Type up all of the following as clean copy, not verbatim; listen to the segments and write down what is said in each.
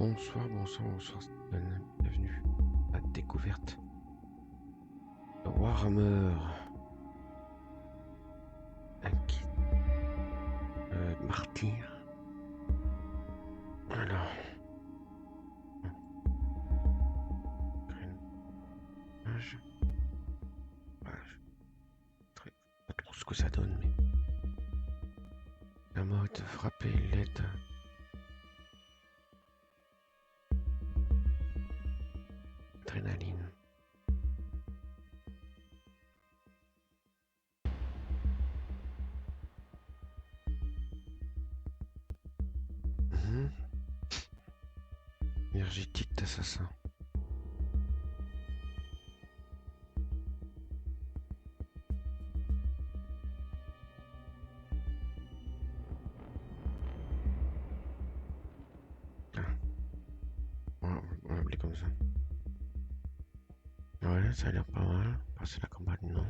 Bonsoir, bienvenue à découverte de Warhammer. Un kit martyr. Alors, je pas trop ce que ça donne, mais la mode frapper l'aide. Adrénaline. Énergétique d'assassin. On va l'appeler comme ça. Ouais, ça a l'air pas mal. Passer la campagne, non.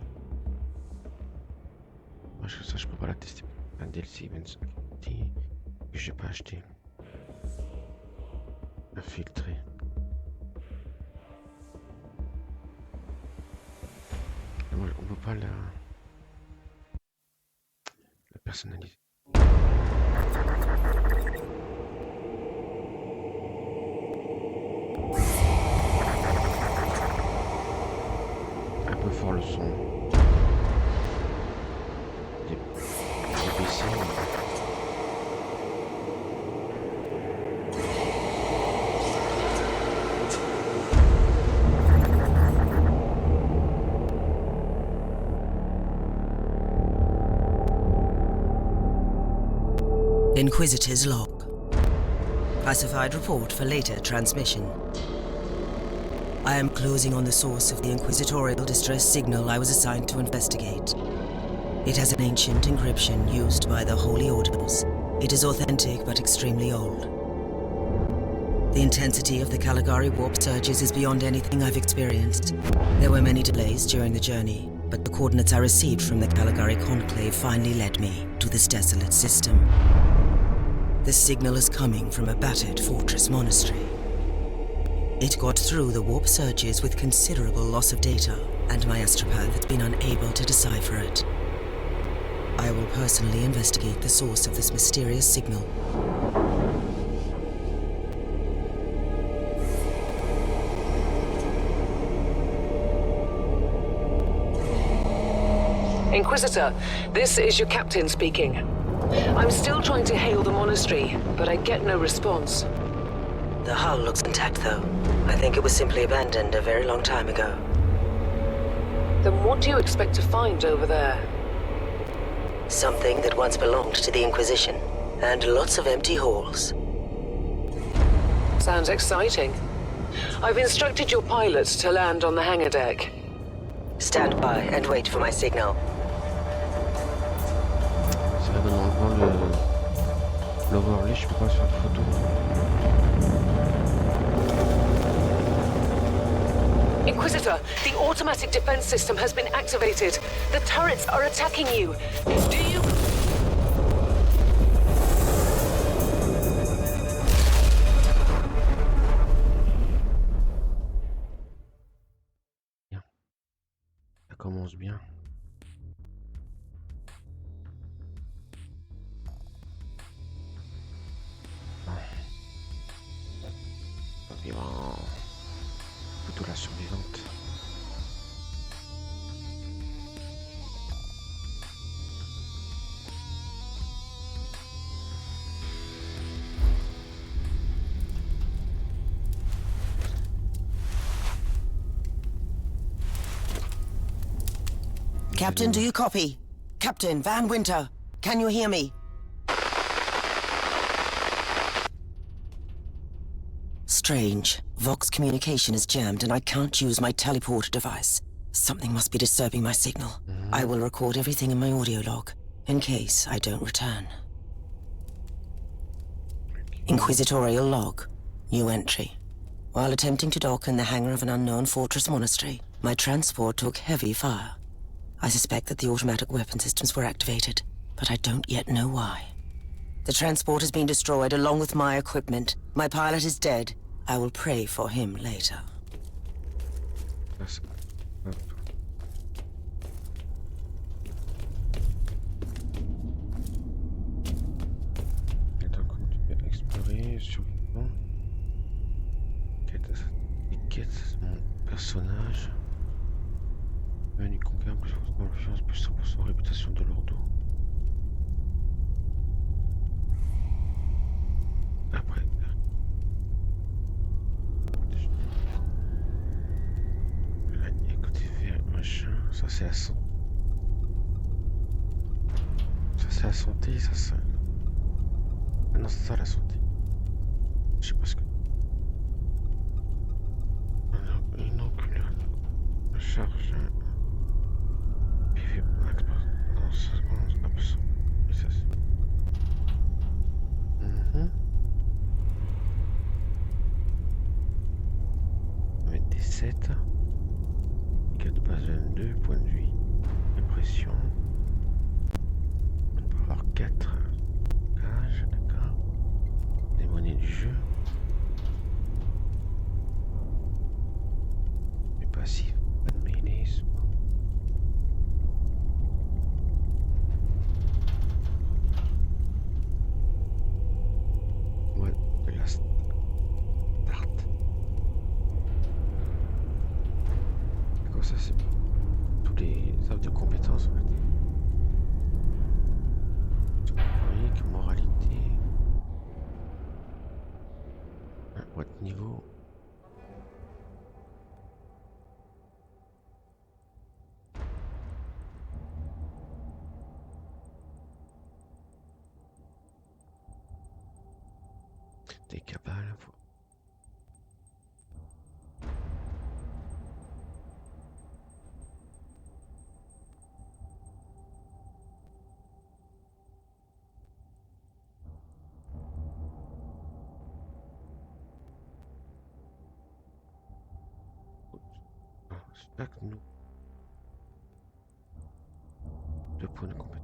Moi, ça, je peux pas la tester. Un DLC 25 que j'ai pas acheté. Infiltré. On peut pas la personnaliser. Un peu fort le son. Des PC. Inquisitor's log. Classified report for later transmission. I am closing on the source of the inquisitorial distress signal I was assigned to investigate. It has an ancient encryption used by the Holy Orders. It is authentic but extremely old. The intensity of the Caligari warp surges is beyond anything I've experienced. There were many delays during the journey, but the coordinates I received from the Caligari conclave finally led me to this desolate system. The signal is coming from a battered fortress monastery. It got through the warp surges with considerable loss of data, and my astropath has been unable to decipher it. I will personally investigate the source of this mysterious signal. Inquisitor, this is your captain speaking. I'm still trying to hail the monastery, but I get no response. The hull looks intact, though. I think it was simply abandoned a very long time ago. Then what do you expect to find over there? Something that once belonged to the Inquisition, and lots of empty halls. Sounds exciting. I've instructed your pilots to land on the hangar deck. Stand by and wait for my signal. Ça va dans l'overlay, je peux pas faire de photo. Inquisitor, the automatic defense system has been activated. The turrets are attacking you. Do you... Bien. Ça commence bien. Plutôt la survivante. Captain, do you copy? Captain Van Winter, can you hear me? Strange. Vox communication is jammed and I can't use my teleporter device. Something must be disturbing my signal. I will record everything in my audio log, in case I don't return. Inquisitorial log. New entry. While attempting to dock in the hangar of an unknown fortress monastery, my transport took heavy fire. I suspect that the automatic weapon systems were activated, but I don't yet know why. The transport has been destroyed along with my equipment. My pilot is dead. I will pray for him later. That's, hop. Et donc on peut explorer, survivant. Quête, mon personnage. Menu conquérant plus forcément l'influence, plus 100% réputation de l'ordo. Après. Côté vert, machin, ça c'est la santé. Ça c'est la santé, ça c'est... Ah non, c'est ça la santé. Je sais pas ce que... Inoculeur. Charge. PV max. Non, ça se absent. Et ça c'est... On va mettre des 7. 4 base 22, point de vue. Impression. On peut avoir 4 cages, d'accord. Les monnaies du jeu. Les passifs, pas de mêlée. Ouais, de la start. D'accord, ça c'est tous les arbres de compétences en fait. Historique, moralité. Boîte niveau. Des cabales. Stack nous. 2 points de compétence.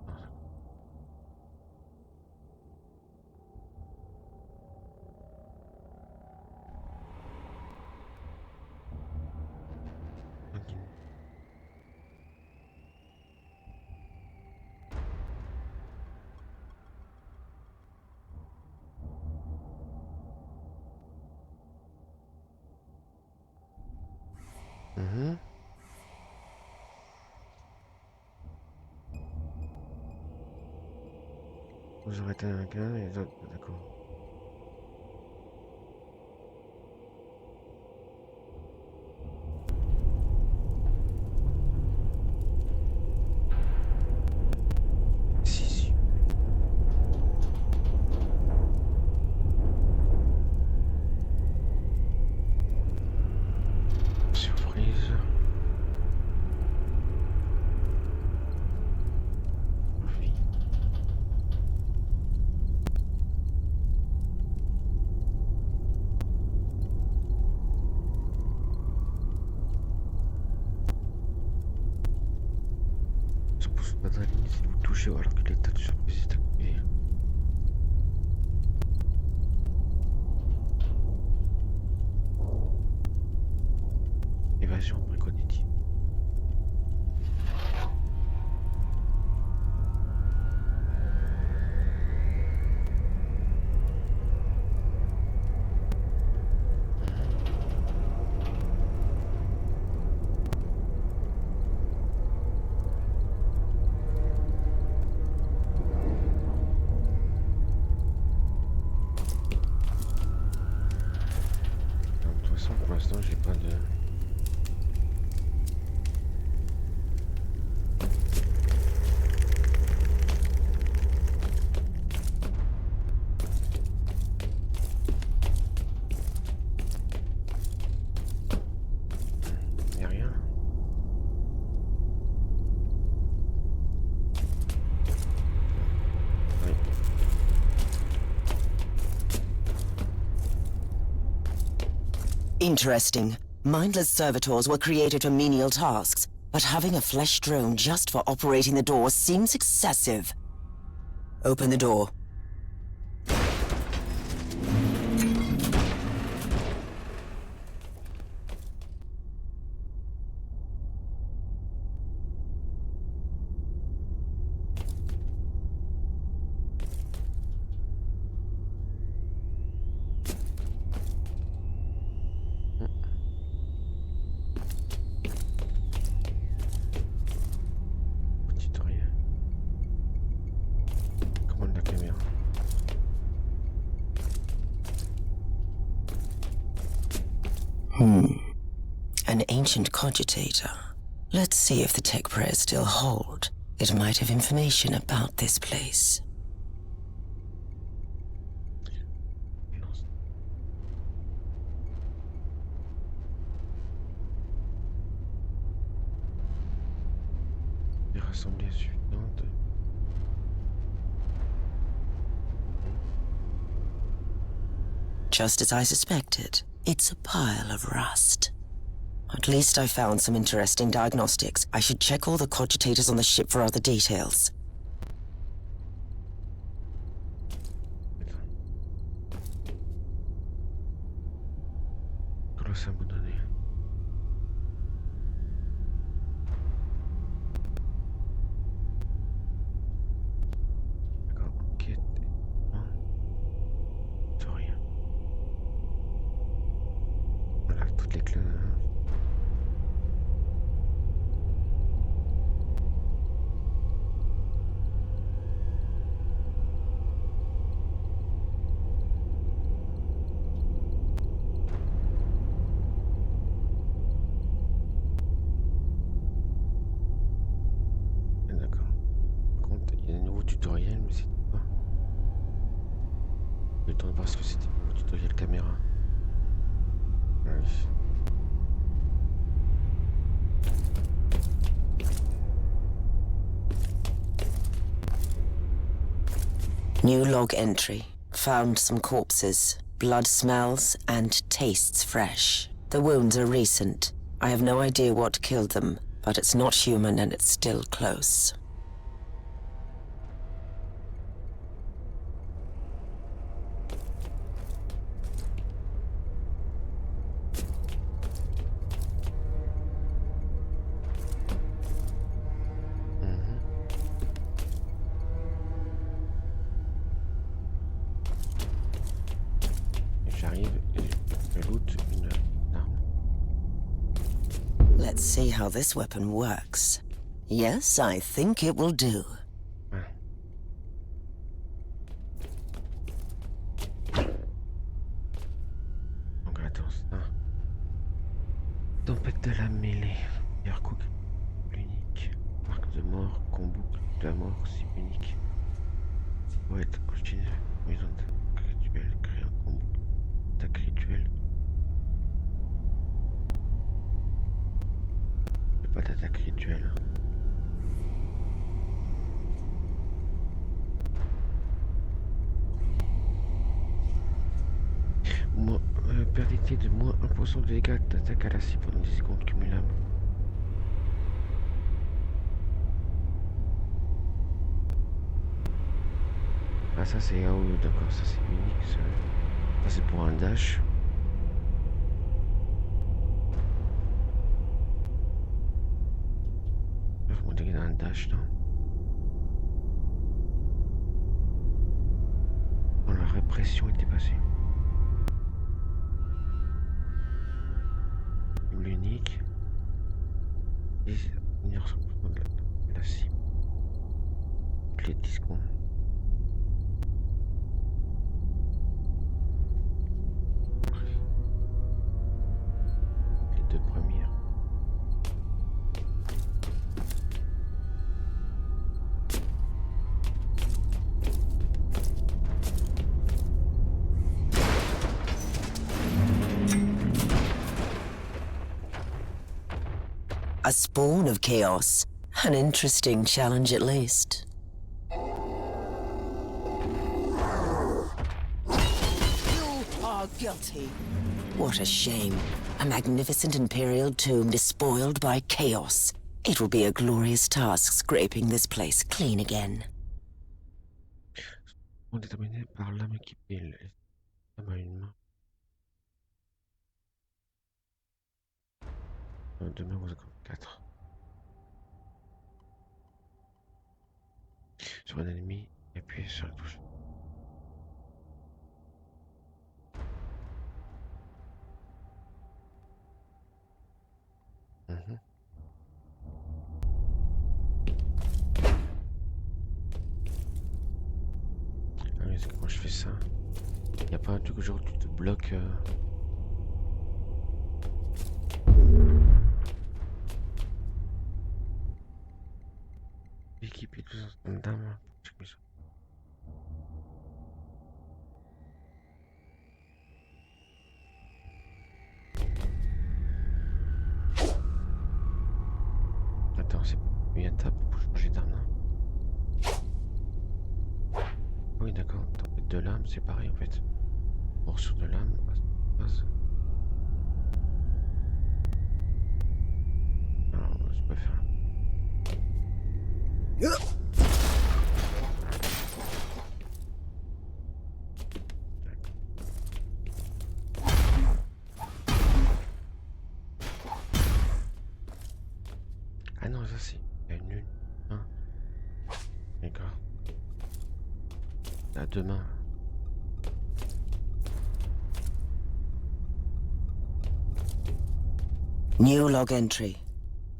Vous aurez un gars et les autres, d'accord. Adrénaline si vous touchez alors que l'état de surprise est activé. Évasion précognitive. Pour l'instant, j'ai pas de... Il n'y a rien. Oui. Interesting. Mindless servitors were created for menial tasks, but having a flesh drone just for operating the door seems excessive. Open the door. An ancient cogitator. Let's see if the tech prayers still hold. It might have information about this place. Les rassemblées suivantes. Just as I suspected, it's a pile of rust. At least I found some interesting diagnostics. I should check all the cogitators on the ship for other details. Colosse abandonné. D'accord, enquête. Non. C'est rien. Voilà, toutes les clés. D'accord. Par contre, il y a un nouveau tutoriel, mais c'est pas. J'ai le temps de voir ce que c'était. Le tutoriel caméra. Ouais. New log entry. Found some corpses. Blood smells and tastes fresh. The wounds are recent. I have no idea what killed them, but it's not human and it's still close. J'arrive et je loot une arme. Let's see how this weapon works. Yes, I think it will do. Ouais. Donc attends, ça. Tempête de la mêlée. Pierre Cook. L'unique. Marque de mort. Combo. De la mort. Cible unique. Poète. Continue. Maison rituelle. Créer un combo. Attaque rituelle. Il n'y a pas d'attaque rituelle. Perdité de moins 1% de dégâts d'attaque à la cible pendant 10 secondes cumulables. Ah ça c'est... Ah oui d'accord, ça c'est unique ça. Ça c'est pour un dash. On dirait dans un dash non. Quand la répression était passée. L'unique. Et venir sur la cible. Toutes les 10 secondes. Les deux premières. A spawn of chaos. An interesting challenge at least. You are guilty. What a shame. A magnificent imperial tomb despoiled by chaos. It will be a glorious task scraping this place clean again. On est terminé par l'âme qui pile. Ça m'a une main. Demain vous avez 4. Sur un ennemi et appuyez sur la touche. Ah oui, c'est que quand je fais ça, il n'y a pas un truc genre tu te bloques. Équipez tous ensemble d'armes. Attends, c'est il y a tape pour changer d'arme. Oui, d'accord. De l'âme, c'est pareil en fait. Or sur de l'âme, alors, je peux faire. Ah non, ça c'est. Il y a une lune. Ah. D'accord. À demain. New log entry.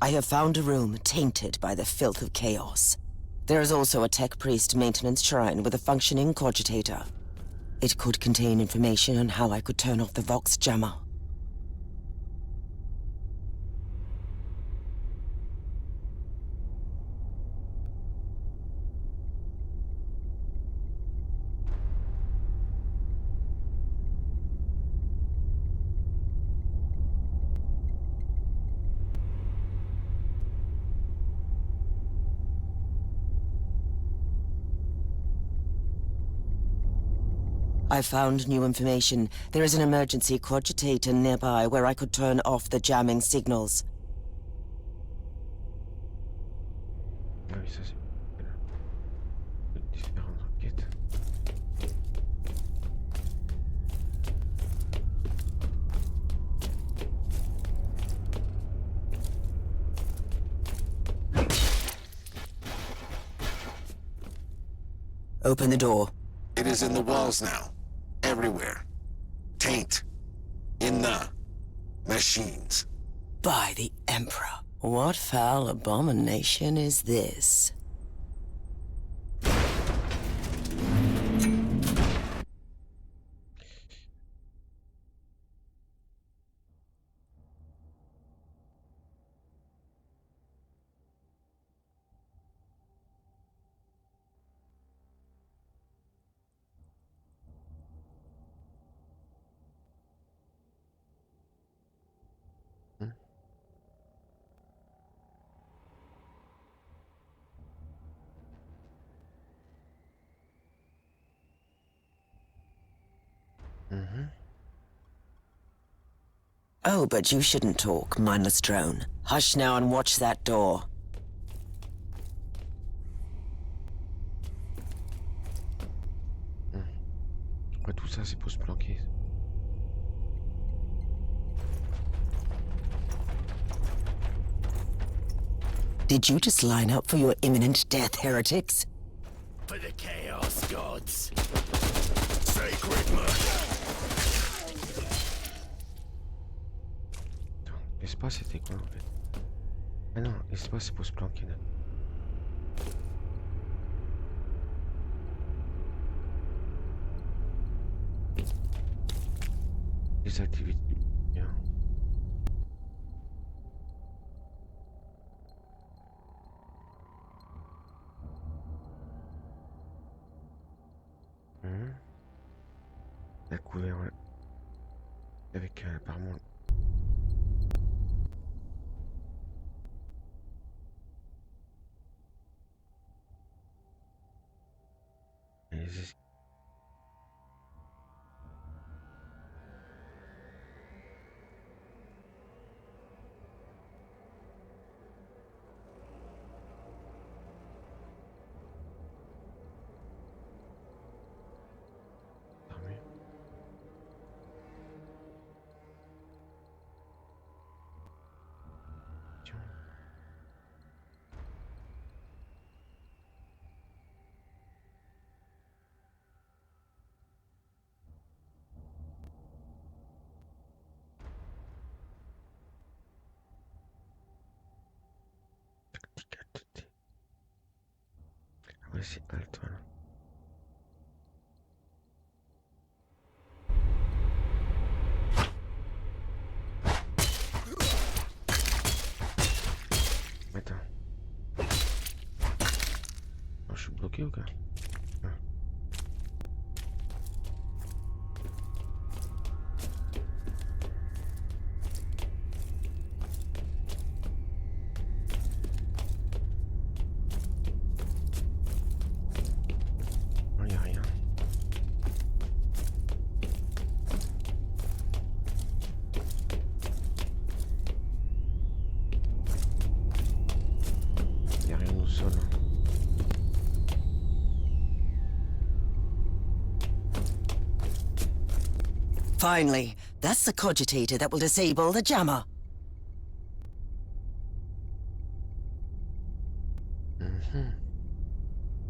I have found a room tainted by the filth of chaos. There is also a tech priest maintenance shrine with a functioning cogitator. It could contain information on how I could turn off the Vox jammer. I found new information. There is an emergency cogitator nearby where I could turn off the jamming signals. Ah oui, ça c'est. Différentes enquêtes. Open the door. It is in the walls now. Everywhere. Taint. In the machines. By the Emperor. What foul abomination is this? Oh, but you shouldn't talk, mindless drone. Hush now and watch that door. Ouais, tout ça c'est pour se planquer. Did you just line up for your imminent death, heretics? For the Chaos Gods. Sacred murder. Attends, l'espace c'était quoi en fait? Ah non, l'espace c'est pour se planquer là. Les activités. Bien. La couvert, ouais. Avec apparemment. Les armées. Tiens. Tactique. Ouais, c'est alt, voilà. ou quoi? Ah. Non, y a rien. Y a rien au sol. Finally, that's the cogitator that will disable the jammer.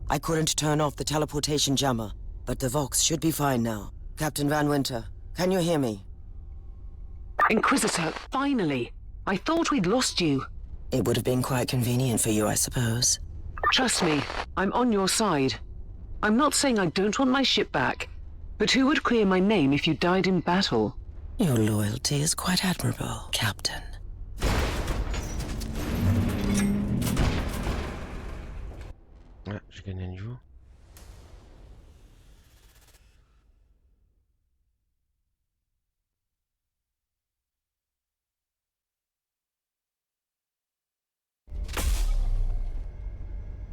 I couldn't turn off the teleportation jammer, but the Vox should be fine now. Captain Van Winter, can you hear me? Inquisitor, finally! I thought we'd lost you. It would have been quite convenient for you, I suppose. Trust me, I'm on your side. I'm not saying I don't want my ship back, but who would clear my name if you died in battle? Your loyalty is quite admirable, Captain. Ah, j'ai gagné un niveau.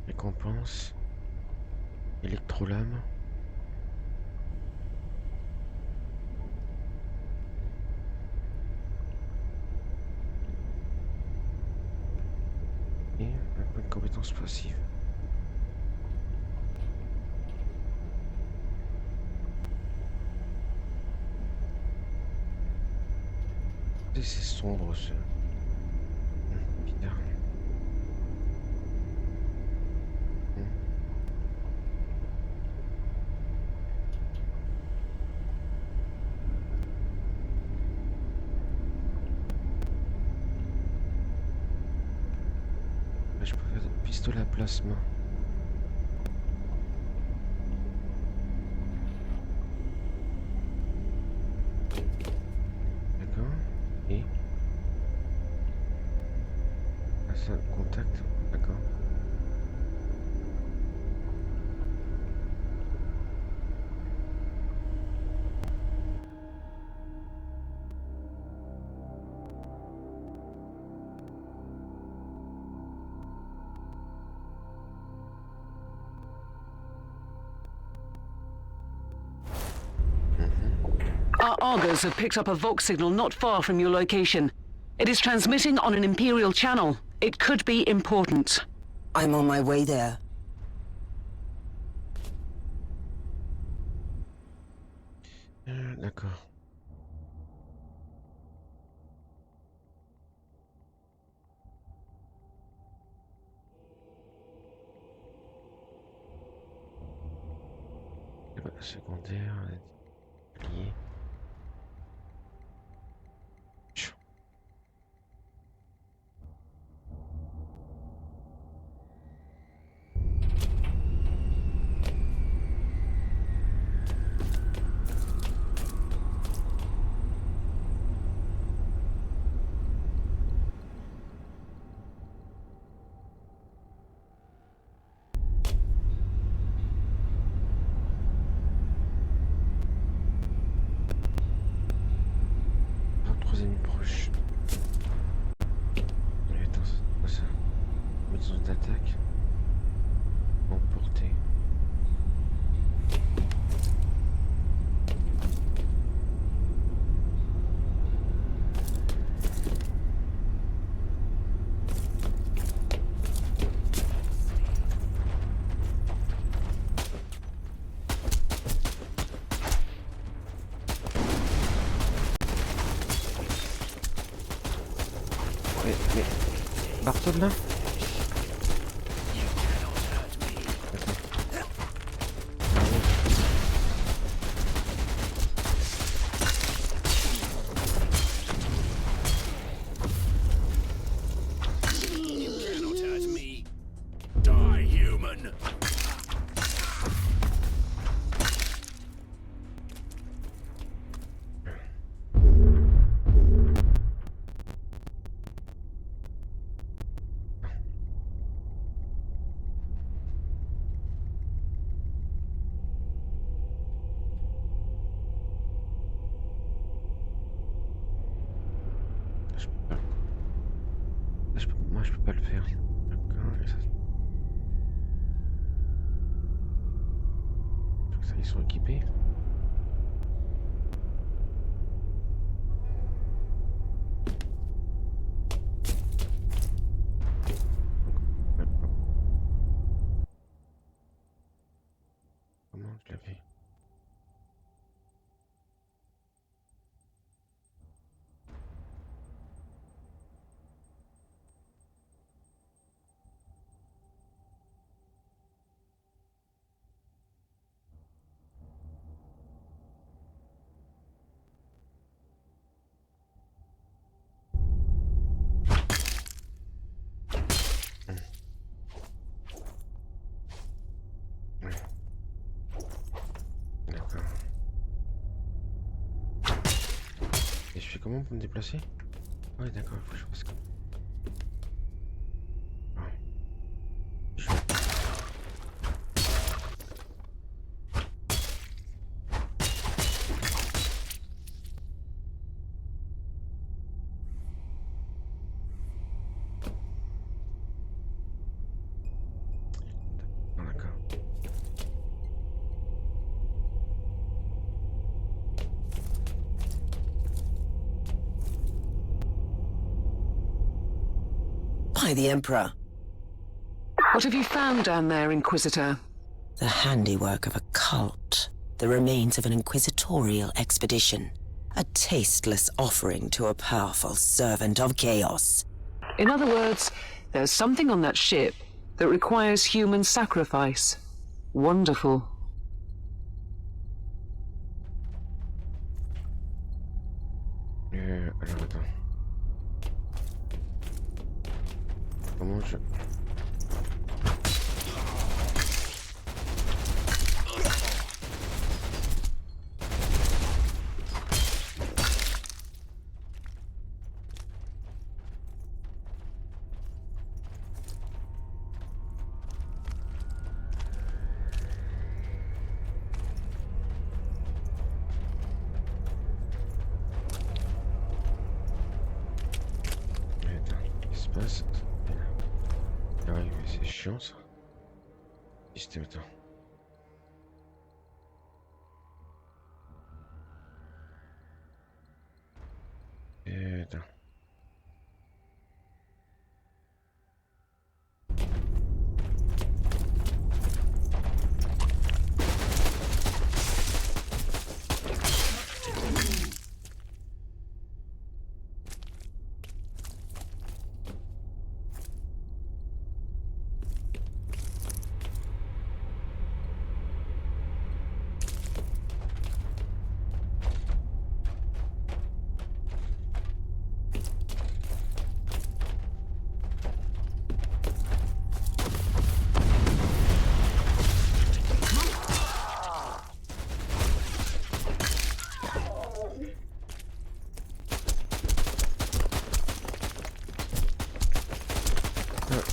Récompense. Électrolame. Et un point de compétence passive. C'est sombre ce. Bizarre. Je peux faire des pistolets à plasma. D'accord. Et ah, ça, contact. D'accord. Our Argos have picked up a Vox signal not far from your location. It is transmitting on an Imperial channel. It could be important. I'm on my way there. D'accord. Secondaire, lié. Troisième proche. Attends, c'est quoi ça? Maison d'attaque. Emporté. Mais... Barre-toi de là. Cannot hurt me. Die, human. Ah, je peux pas le faire. D'accord, et ça. Ça, ils sont équipés. Comment je l'avais? D'accord. Et je fais comment pour me déplacer? Ouais, d'accord, il faut que je fasse comme. Ouais. Ah, d'accord. By the Emperor. What have you found down there, Inquisitor? The handiwork of a cult. The remains of an inquisitorial expedition. A tasteless offering to a powerful servant of chaos. In other words, there's something on that ship that requires human sacrifice. Wonderful. Alors attends. Comment je... Attends, qu'est-ce qui se passe? Ah oui, mais c'est chiant ça. Système, attends. Attends.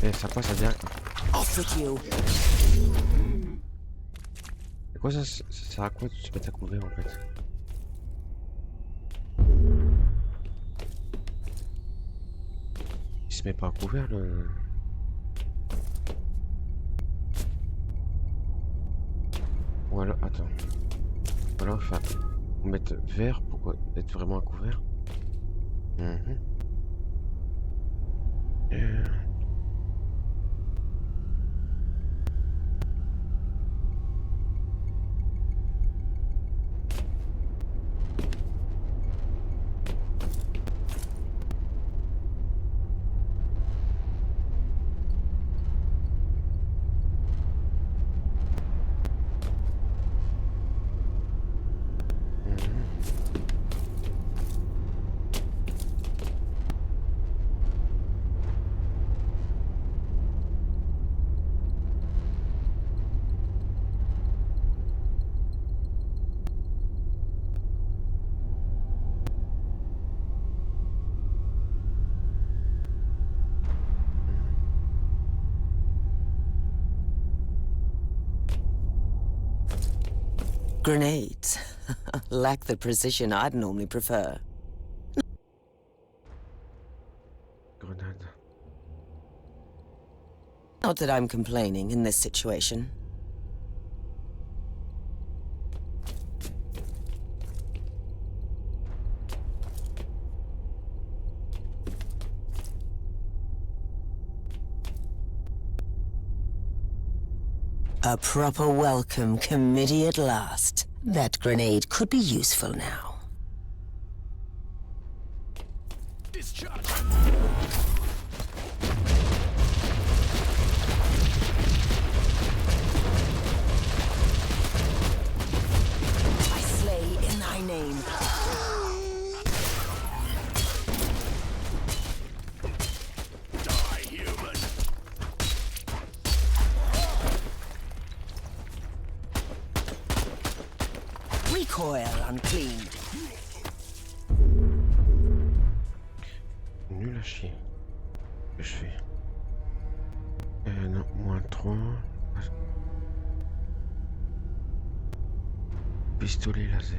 Et ça passe à dire. Off with you. Et quoi ça sert à quoi de se mettre à couvert en fait? Il se met pas à couvert le. Ou alors, attends. Ou alors, enfin, mettre vert pour être vraiment à couvert. Grenades. Lack the precision I'd normally prefer. Grenade. Not that I'm complaining in this situation. A proper welcome committee at last. That grenade could be useful now. Discharge. I slay in thy name. Die, human. Recoil unclean. Nul à chier. Que je fais non, moins 3. Pistolet laser.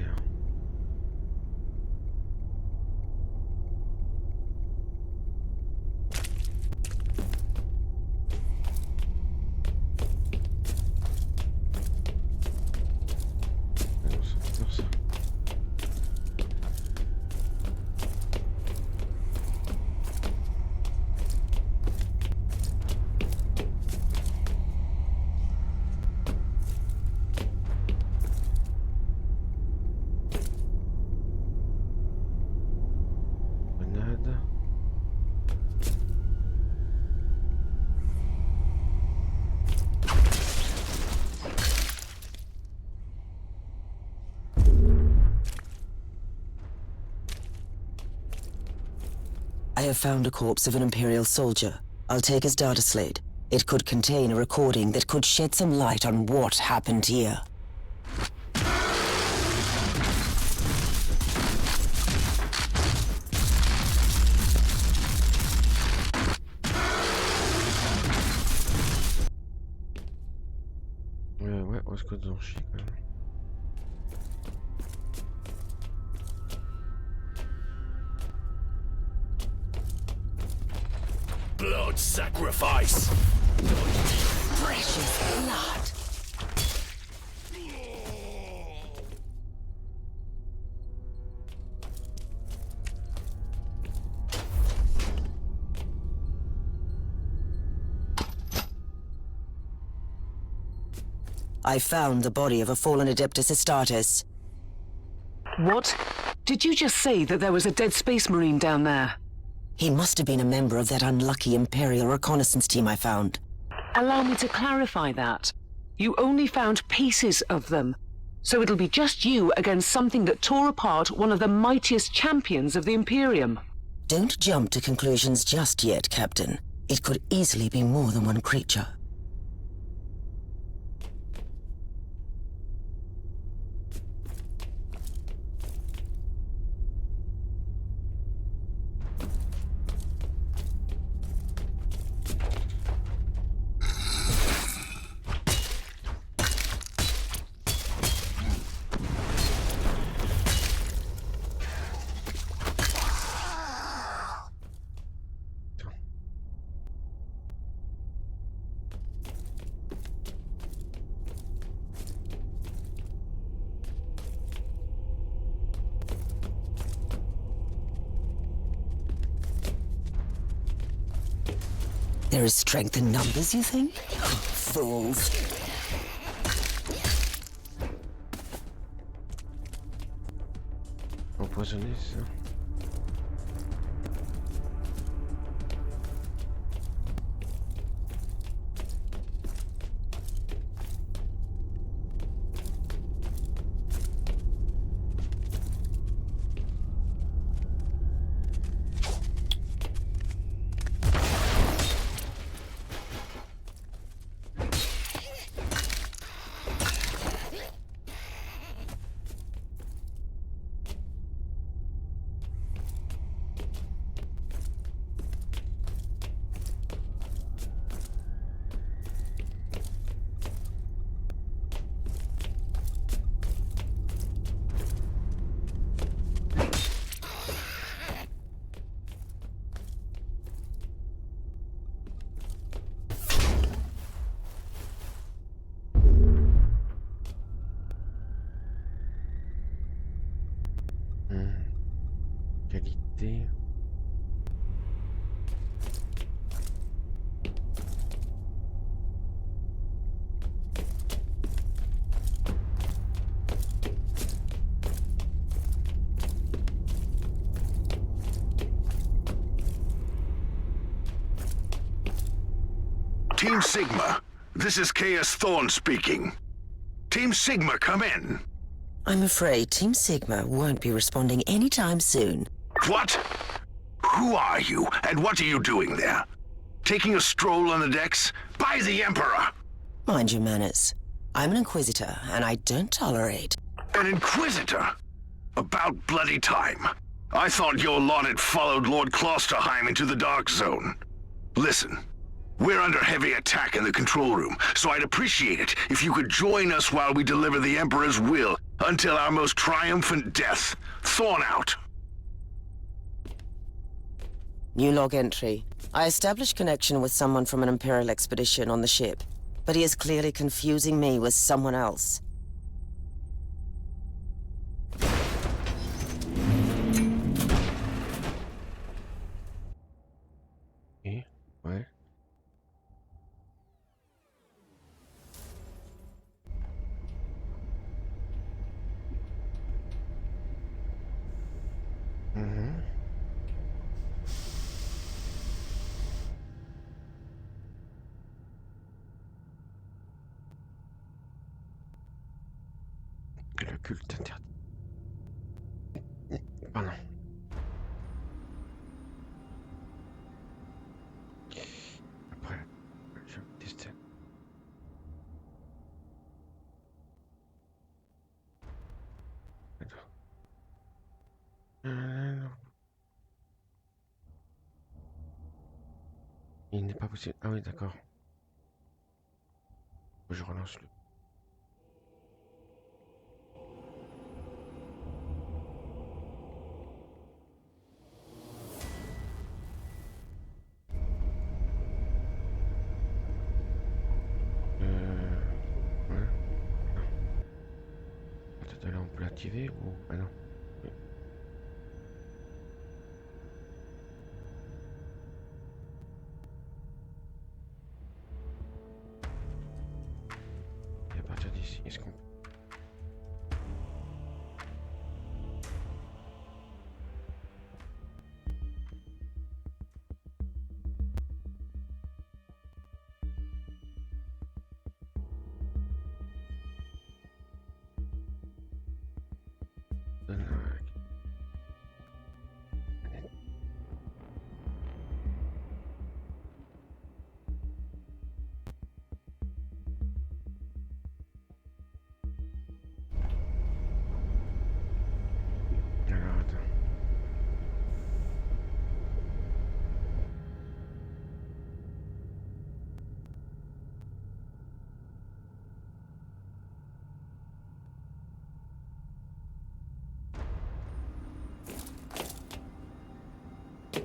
Non, ça va faire ça. Grenade. I have found a corpse of an Imperial soldier. I'll take his data slate. It could contain a recording that could shed some light on what happened here. Ouais, on se code en chie quand même. Blood sacrifice. Precious blood. I found the body of a fallen Adeptus Astartes. What? Did you just say that there was a dead space marine down there? He must have been a member of that unlucky Imperial reconnaissance team I found. Allow me to clarify that. You only found pieces of them, so it'll be just you against something that tore apart one of the mightiest champions of the Imperium. Don't jump to conclusions just yet, Captain. It could easily be more than one creature. There is strength in numbers, you think? Fools. Empoisonné, c'est ça. Qualité. Team Sigma, this is KS Thorne speaking. Team Sigma, come in. I'm afraid Team Sigma won't be responding anytime soon. What? Who are you, and what are you doing there? Taking a stroll on the decks? By the Emperor! Mind your manners. I'm an Inquisitor, and I don't tolerate... An Inquisitor? About bloody time. I thought your lot had followed Lord Klosterheim into the Dark Zone. Listen, we're under heavy attack in the control room, so I'd appreciate it if you could join us while we deliver the Emperor's will until our most triumphant death. Thorn out. New log entry. I established connection with someone from an Imperial expedition on the ship, but he is clearly confusing me with someone else. Et ouais. Le culte interdit. Pardon. Après, je vais tester. Attends. Il n'est pas possible. Ah oui, d'accord. Je relance le. Ouais. Non. Peut-être là on peut l'activer ou. Ah non. Oui. Et à partir d'ici, est-ce qu'on. Alors attends.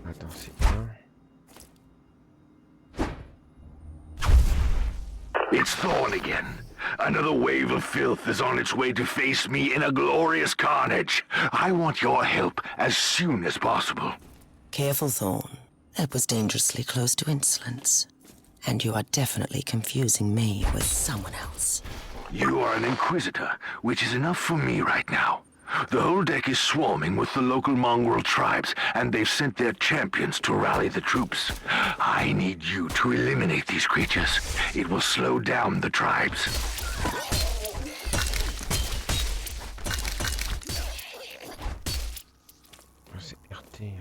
Attends, c'est un. It's Thorn again. Another wave of filth is on its way to face me in a glorious carnage. I want your help as soon as possible. Careful, Thorn. That was dangerously close to insolence. And you are definitely confusing me with someone else. You are an Inquisitor, which is enough for me right now. The whole deck is swarming with the local mongrel tribes, and they've sent their champions to rally the troops. I need you to eliminate these creatures. It will slow down the tribes. C'est RT.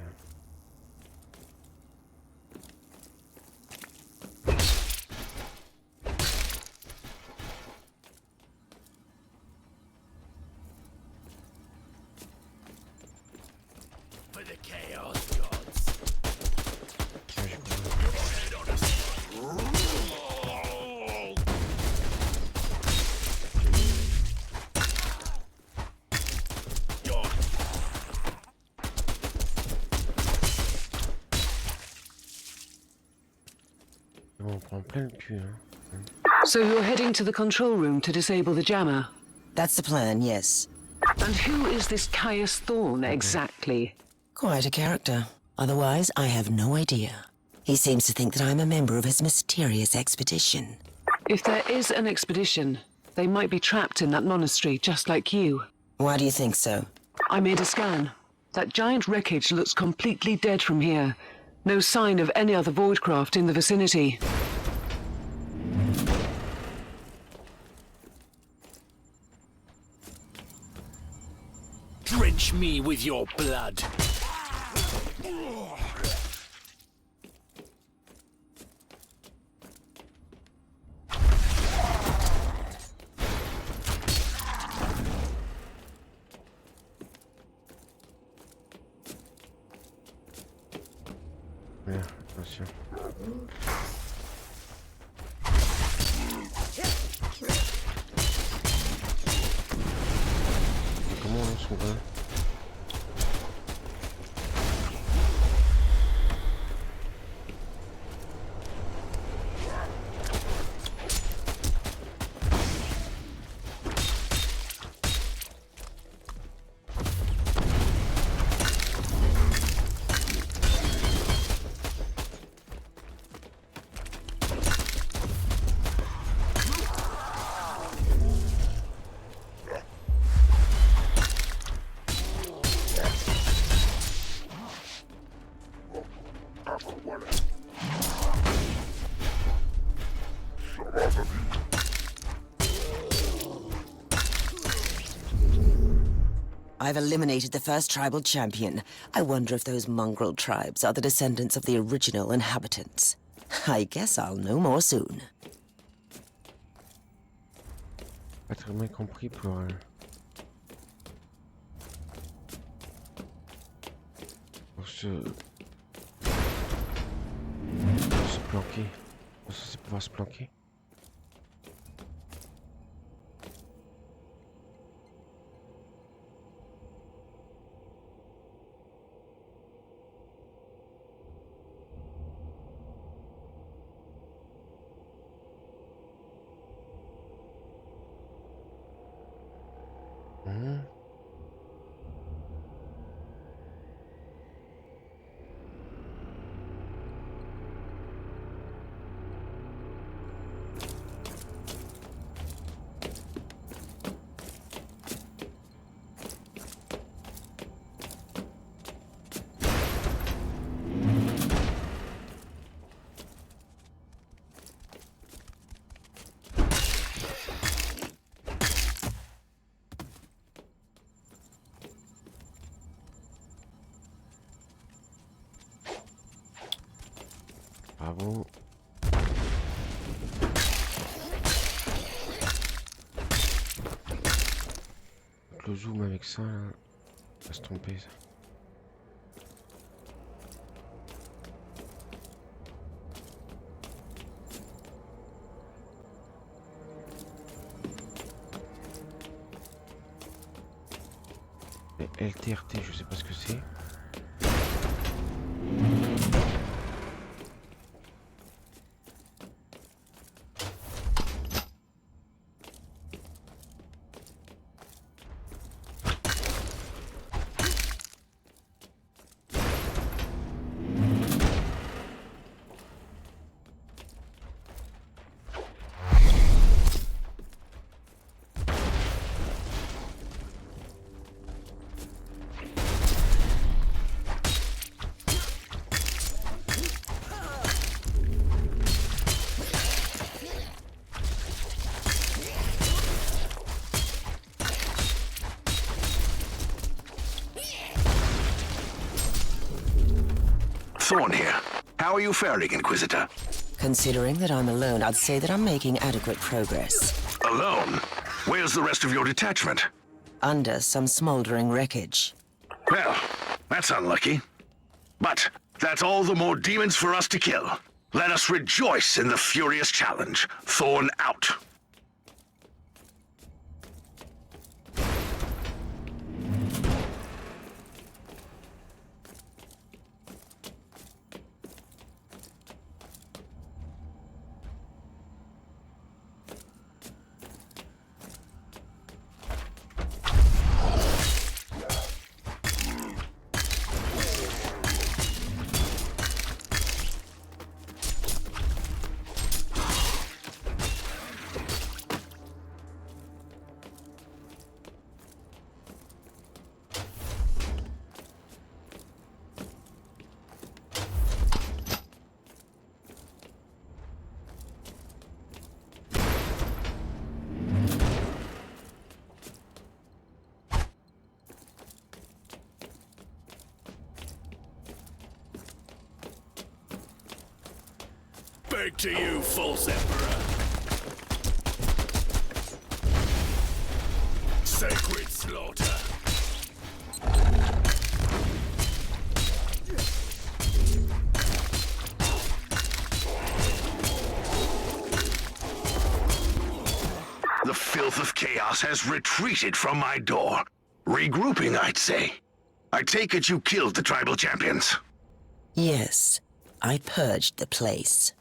For the chaos gods. On prend plein le cul, hein. So you're heading to the control room to disable the jammer? That's the plan, yes. And who is this Caius Thorne exactly? Quite a character. Otherwise, I have no idea. He seems to think that I'm a member of his mysterious expedition. If there is an expedition, they might be trapped in that monastery, just like you. Why do you think so? I made a scan. That giant wreckage looks completely dead from here. No sign of any other voidcraft in the vicinity. Drench me with your blood. Merde, attention. Comment on lance son bras? I've eliminated the first tribal champion. I wonder if those mongrel tribes are the descendants of the original inhabitants. I guess I'll know more soon. Pas très bien compris pour se planquer. Ça c'est pouvoir se planquer. Bravo. Donc le zoom avec ça, là, va se tromper ça. Et LTRT, je sais pas ce que c'est. Thorne here. How are you faring, Inquisitor? Considering that I'm alone, I'd say that I'm making adequate progress. Alone? Where's the rest of your detachment? Under some smoldering wreckage. Well, that's unlucky. But that's all the more demons for us to kill. Let us rejoice in the furious challenge. Thorne out. Take to you, false emperor. Sacred slaughter. The filth of chaos has retreated from my door. Regrouping, I'd say. I take it you killed the tribal champions. Yes, I purged the place.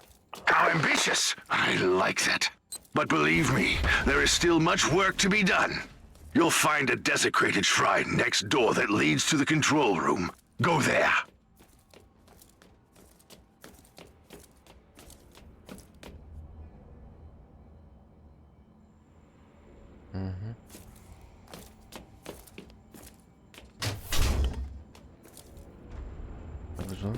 How ambitious! I like that. But believe me, there is still much work to be done. You'll find a desecrated shrine next door that leads to the control room. Go there. Pas besoin.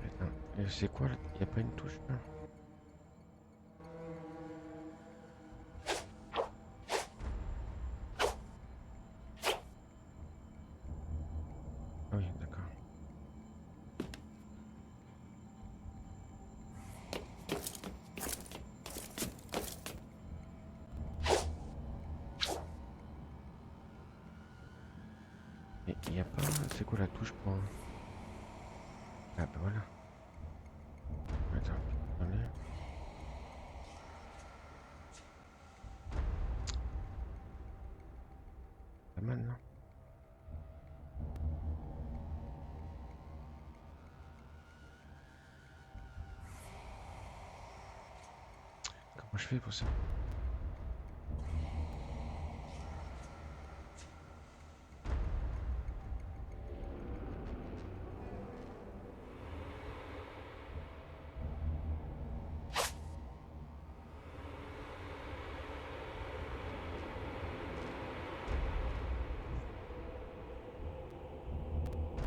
Attends, c'est quoi là? Y a pas une touche là? Ah oui, d'accord. Et y a pas... C'est quoi la touche pour... Ah bah voilà. Attends, attendez. Pas mal, non? Comment je fais pour ça?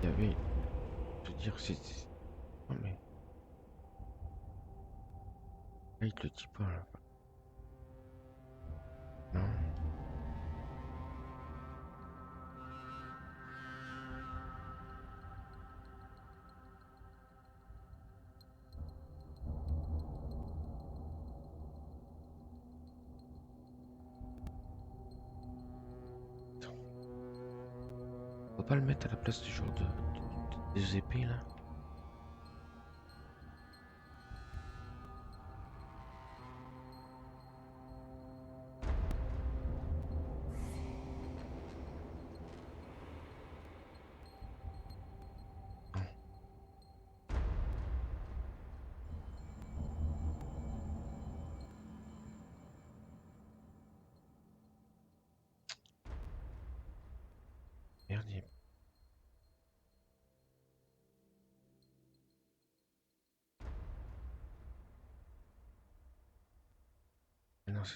Il y avait... Je veux dire, c'est... Non mais... Là, il te le dit pas, là. Non. Attends. On va pas le mettre à la place du genre des épées, là? Merde, non, c'est...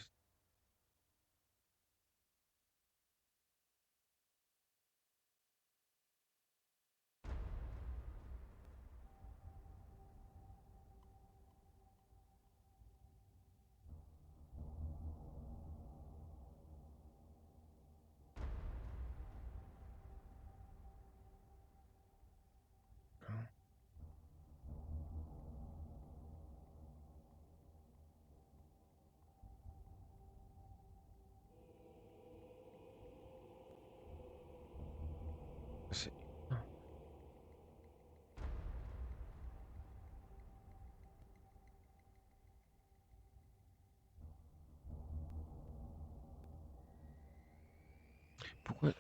c'est... Non. Pourquoi...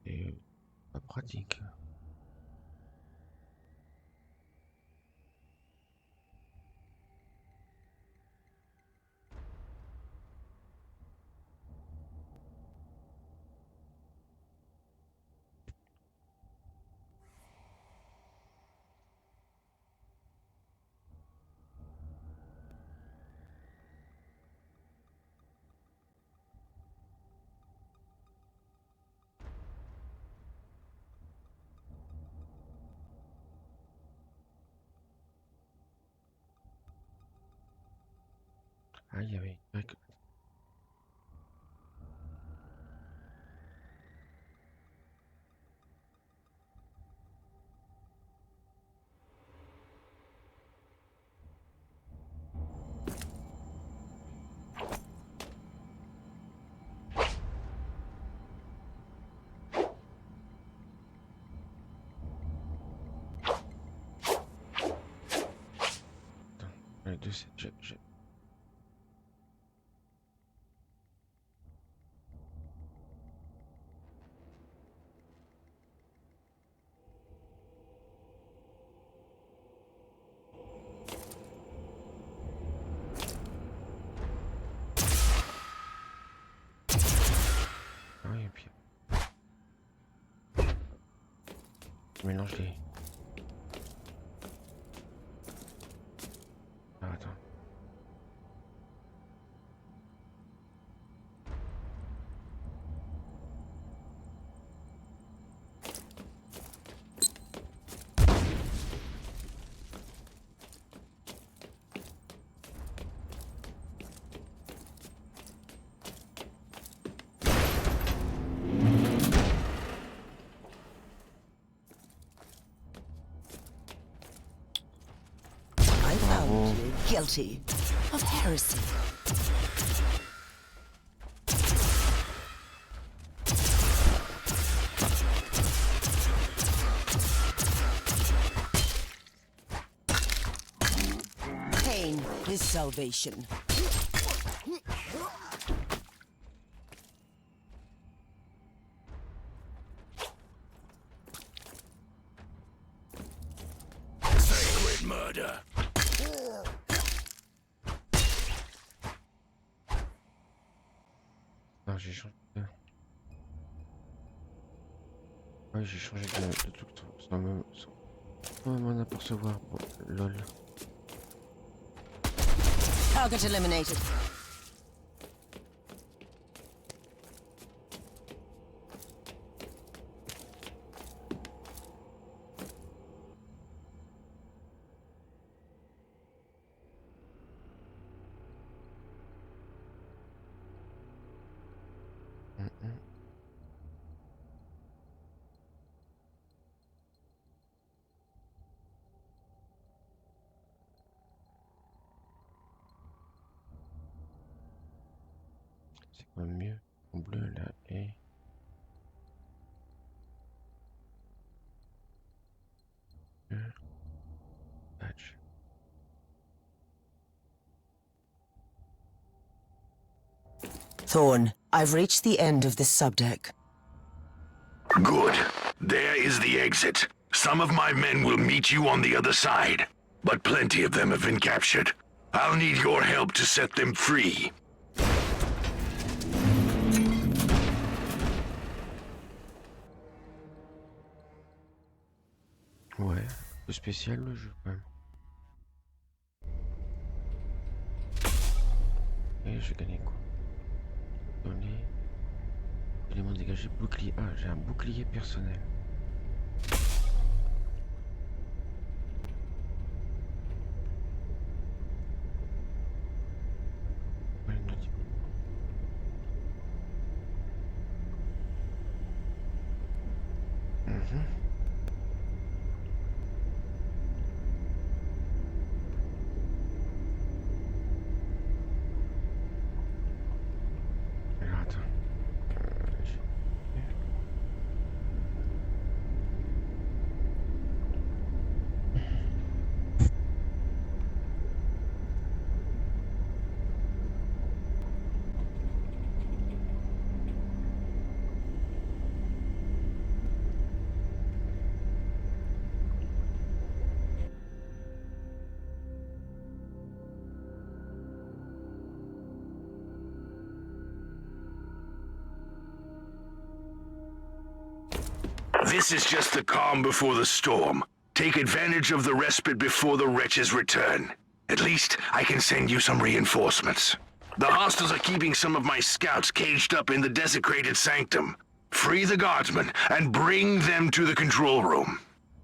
C'est pas pratique. Ah, il y avait une règle. Les deux, c'est... Ah oui, et puis... Je mélange les... Ah, attends. I found you guilty of heresy. Pain is salvation. Sacred murder. Non, j'ai changé de... Ouais, j'ai changé de tout le temps, sans même en apercevoir. Bon, lol. Target eliminated. C'est quand même mieux. En bleu là et... Badge. Thorn, I've reached the end of this subdeck. Good. There is the exit. Some of my men will meet you on the other side, but plenty of them have been captured. I'll need your help to set them free. Ouais, un peu spécial le jeu quand même. Et j'ai gagné quoi? Donner... Élément dégagé, bouclier. Ah, j'ai un bouclier personnel. Ouais, il me dit. Alors attends. This is just the calm before the storm. Take advantage of the respite before the wretches return. At least, I can send you some reinforcements. The hostiles are keeping some of my scouts caged up in the desecrated sanctum. Free the guardsmen and bring them to the control room.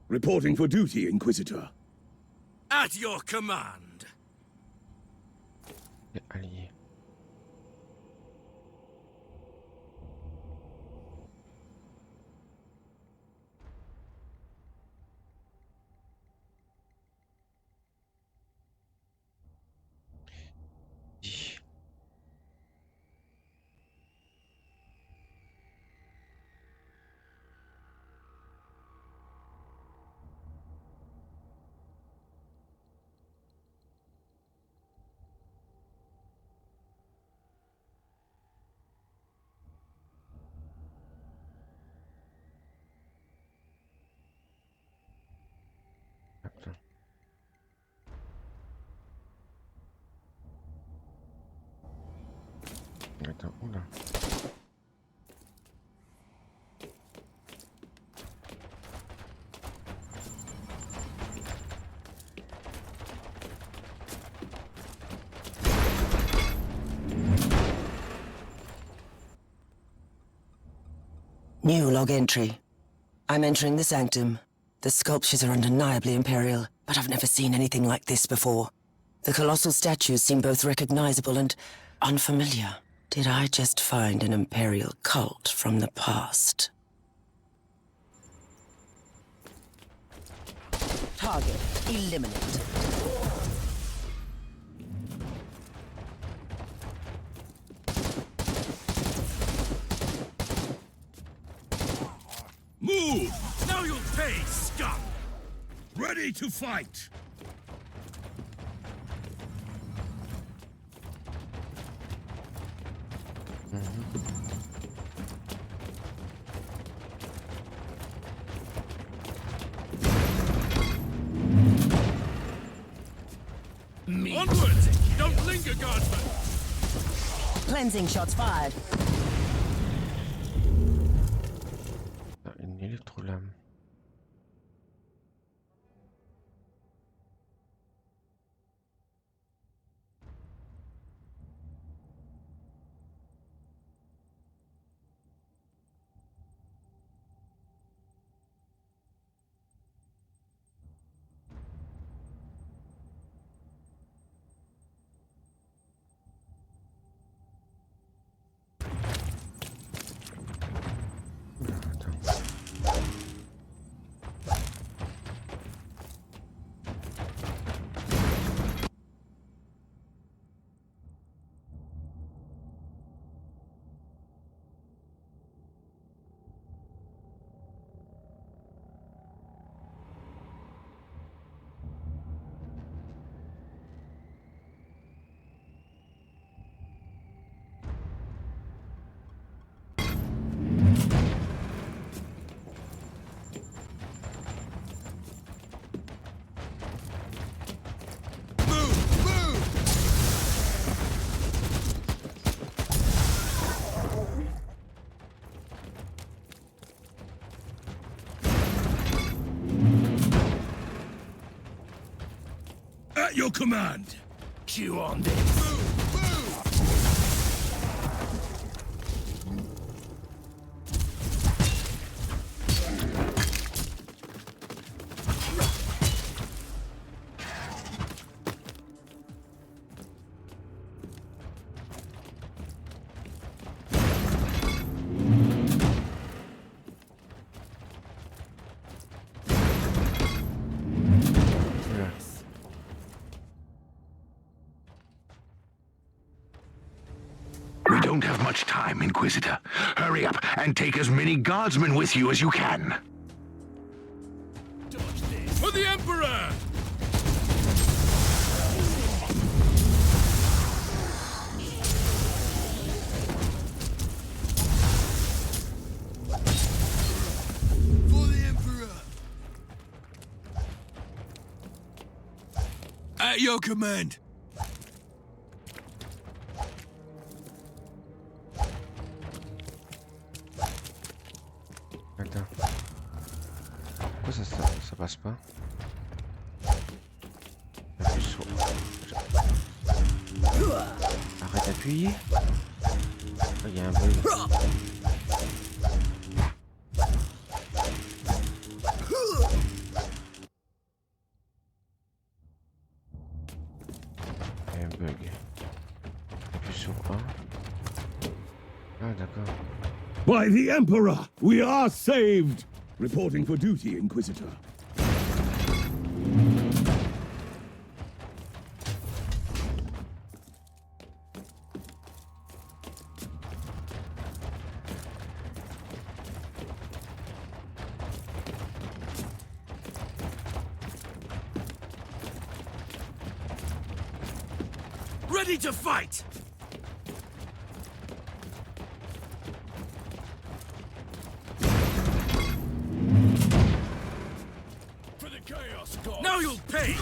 Reporting for duty, Inquisitor. At your command. Allié. Oula. New log entry. I'm entering the sanctum. The sculptures are undeniably imperial, but I've never seen anything like this before. The colossal statues seem both recognizable and unfamiliar. Did I just find an imperial cult from the past? Target eliminated. Move! Now you'll pay, scum! Ready to fight! Onwards! Don't linger, guardsman! Cleansing shots fired. Une électrolame. At your command! Chew on this. We don't have much time, Inquisitor. Hurry up and take as many guardsmen with you as you can. For the Emperor! For the Emperor! At your command! Attends. Pourquoi ça passe pas? Appuie sur... Arrête d'appuyer. Il y a un bug. Il y a un bug. Appuie sur A. Ah d'accord. By the Emperor, we are saved! Reporting for duty, Inquisitor. Ready to fight! For the Chaos God! Now you'll pay!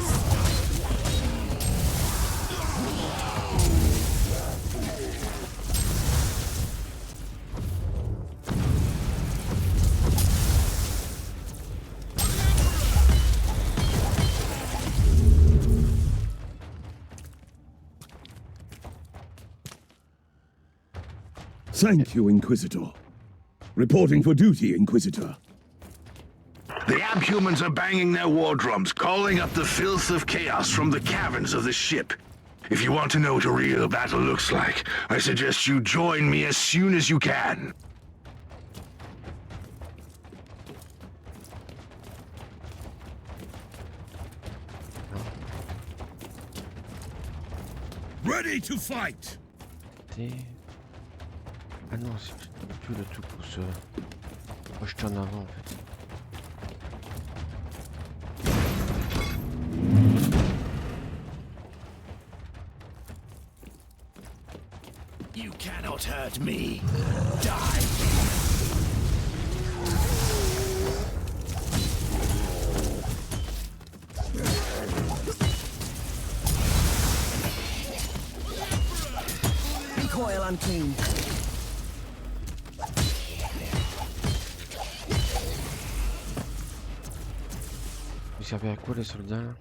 Thank you, Inquisitor. Reporting for duty, Inquisitor. The abhumans are banging their war drums, calling up the filth of chaos from the caverns of the ship. If you want to know what a real battle looks like, I suggest you join me as soon as you can. Ready to fight! Ah non, c'est plus le tout pour se projeter en avant en fait. You cannot hurt me. Die! Recoil unclean. Vous servez à quoi les soldats là?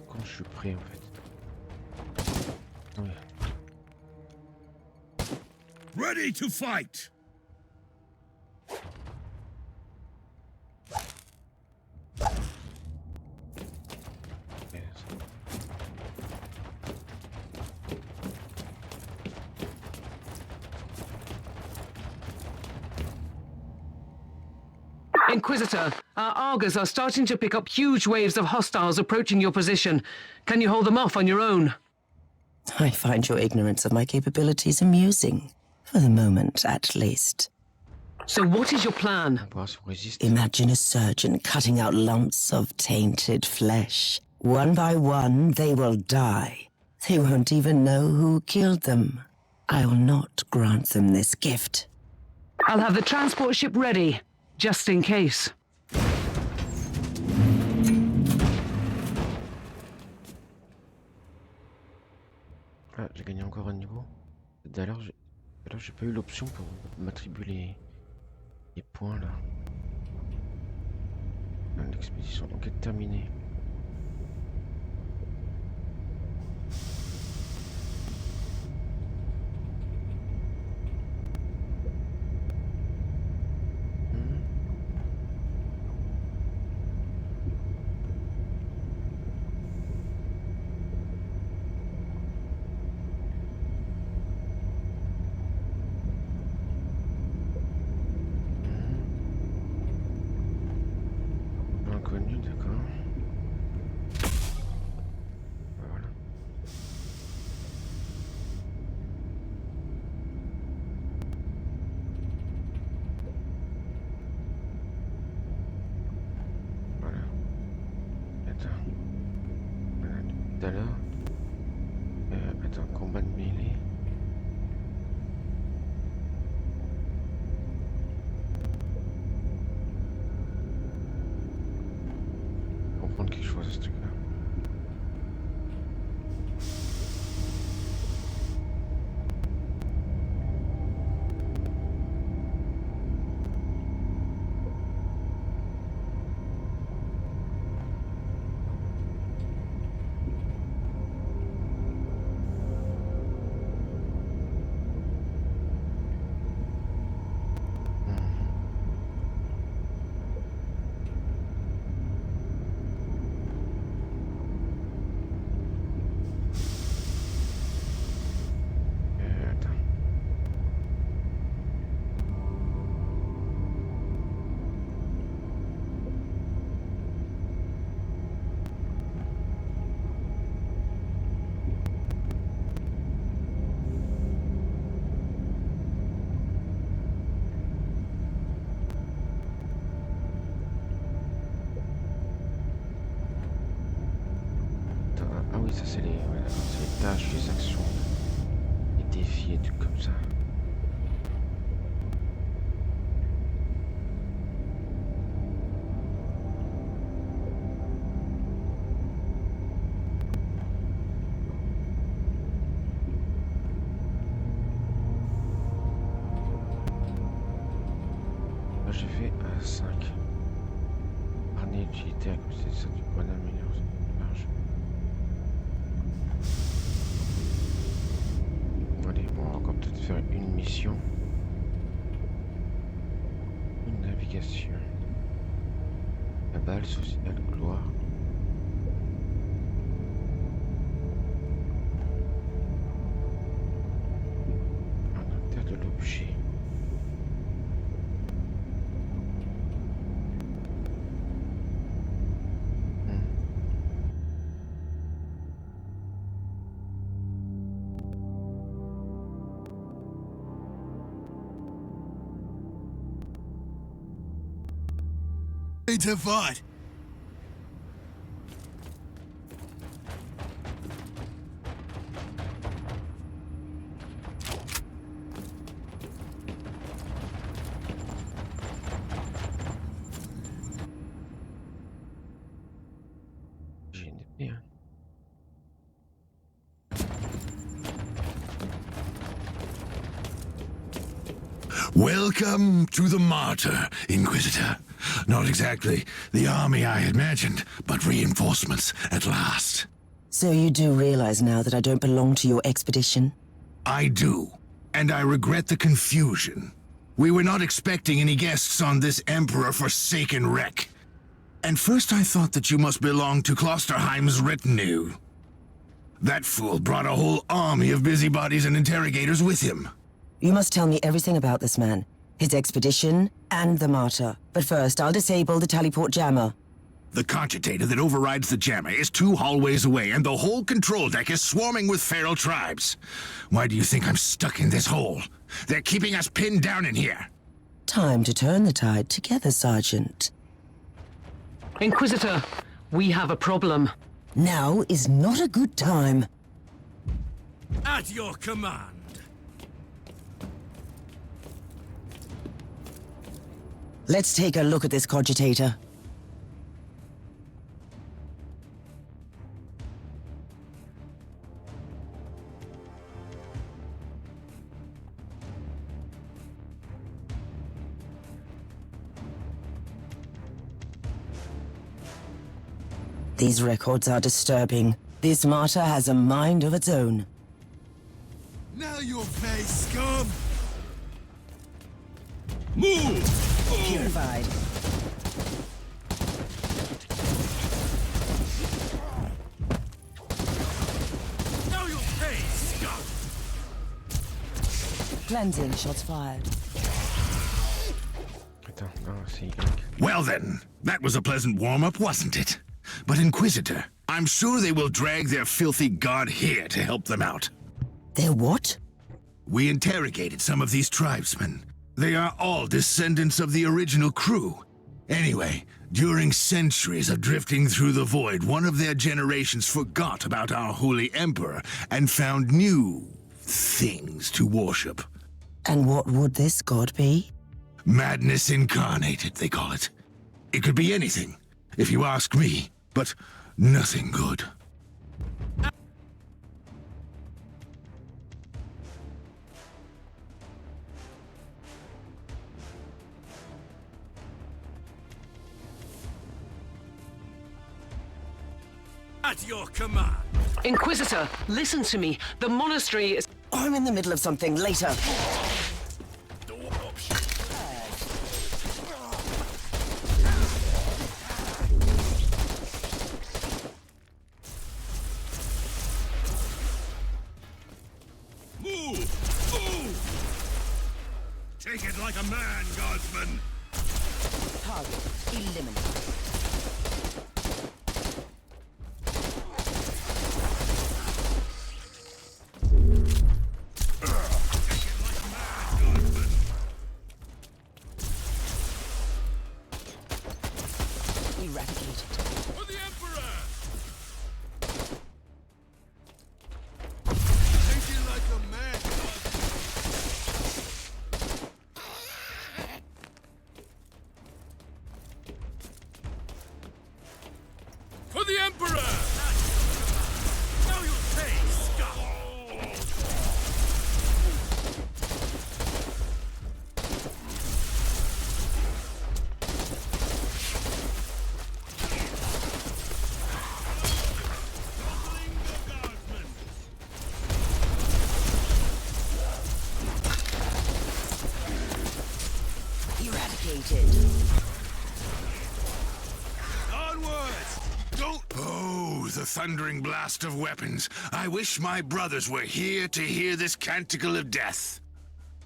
Quand je suis prêt en fait. Oui. Ready to fight! Inquisitor, our Argos are starting to pick up huge waves of hostiles approaching your position. Can you hold them off on your own? I find your ignorance of my capabilities amusing. For the moment, at least. So what is your plan? Imagine a surgeon cutting out lumps of tainted flesh. One by one, they will die. They won't even know who killed them. I will not grant them this gift. I'll have the transport ship ready, just in case. Ah, j'ai gagné encore un niveau. D'ailleurs, j'ai pas eu l'option pour m'attribuer les points là. L'expédition enquête terminée. Inconnu, d'accord. Voilà. Voilà. Attends. Voilà, tout à l'heure. Attends, combat de mêlée. Comprendre quelque chose à ce truc-là. ça c'est les, voilà, c'est les tâches, les actions, les défis et tout comme ça. Là j'ai fait un 5. Harnais utilité à côté de ça du point d'amélioration large. Allez, bon, on va encore peut-être faire une mission. Une navigation. La balle sous signal de gloire. Inventaire de l'objet. To fight. J'ai une idée, hein. Welcome to the Martyr, Inquisitor. Not exactly the army I had imagined, but reinforcements at last. So you do realize now that I don't belong to your expedition? I do, and I regret the confusion. We were not expecting any guests on this Emperor-forsaken wreck. And first I thought that you must belong to Klosterheim's retinue. That fool brought a whole army of busybodies and interrogators with him. You must tell me everything about this man, his expedition, and the martyr. But first, I'll disable the Tallyport jammer. The cogitator that overrides the jammer is 2 hallways away, and the whole control deck is swarming with feral tribes. Why do you think I'm stuck in this hole? They're keeping us pinned down in here. Time to turn the tide together, Sergeant. Inquisitor, we have a problem. Now is not a good time. At your command. Let's take a look at this cogitator. These records are disturbing. This martyr has a mind of its own. Now your face, scum! Move! Purified. Now your face, scum! Cleansing shots fired. Attends, non, c'est Y. Well then, that was a pleasant warm-up, wasn't it? But Inquisitor, I'm sure they will drag their filthy god here to help them out. They're what? We interrogated some of these tribesmen. They are all descendants of the original crew. Anyway, during centuries of drifting through the void, one of their generations forgot about our holy emperor and found new things to worship. And what would this god be? Madness incarnated, they call it. It could be anything, if you ask me, but nothing good. At your command. Inquisitor, listen to me. The monastery is... I'm in the middle of something. Later. Door option. Move! Move! Take it like a man, guardsman. Target eliminated. located. Onwards! Don't... Oh, the thundering blast of weapons. I wish my brothers were here to hear this canticle of death.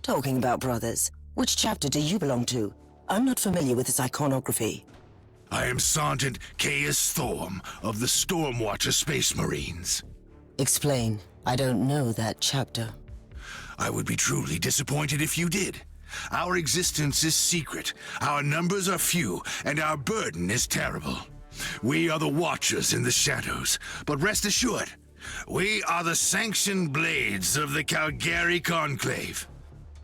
Talking about brothers, which chapter do you belong to? I'm not familiar with this iconography. I am Sergeant Caius Thorm of the Stormwatcher Space Marines. Explain. I don't know that chapter. I would be truly disappointed if you did. Our existence is secret, our numbers are few, and our burden is terrible. We are the Watchers in the shadows, but rest assured, we are the sanctioned blades of the Calgary Conclave.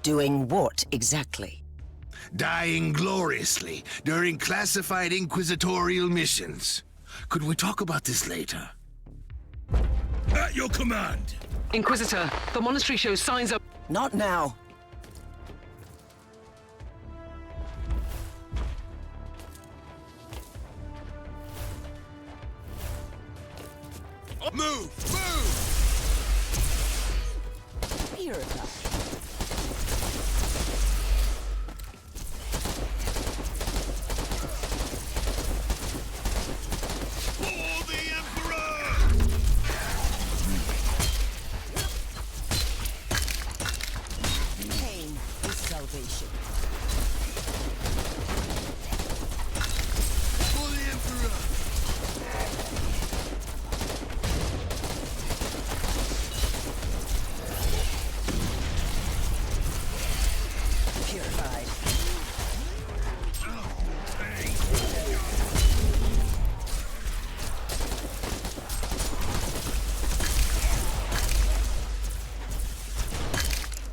Doing what exactly? Dying gloriously during classified inquisitorial missions. Could we talk about this later? At your command! Inquisitor, the monastery shows signs of... Not now. Move! Move! Purify. For the Emperor! Pain is salvation. For the Emperor! Purified.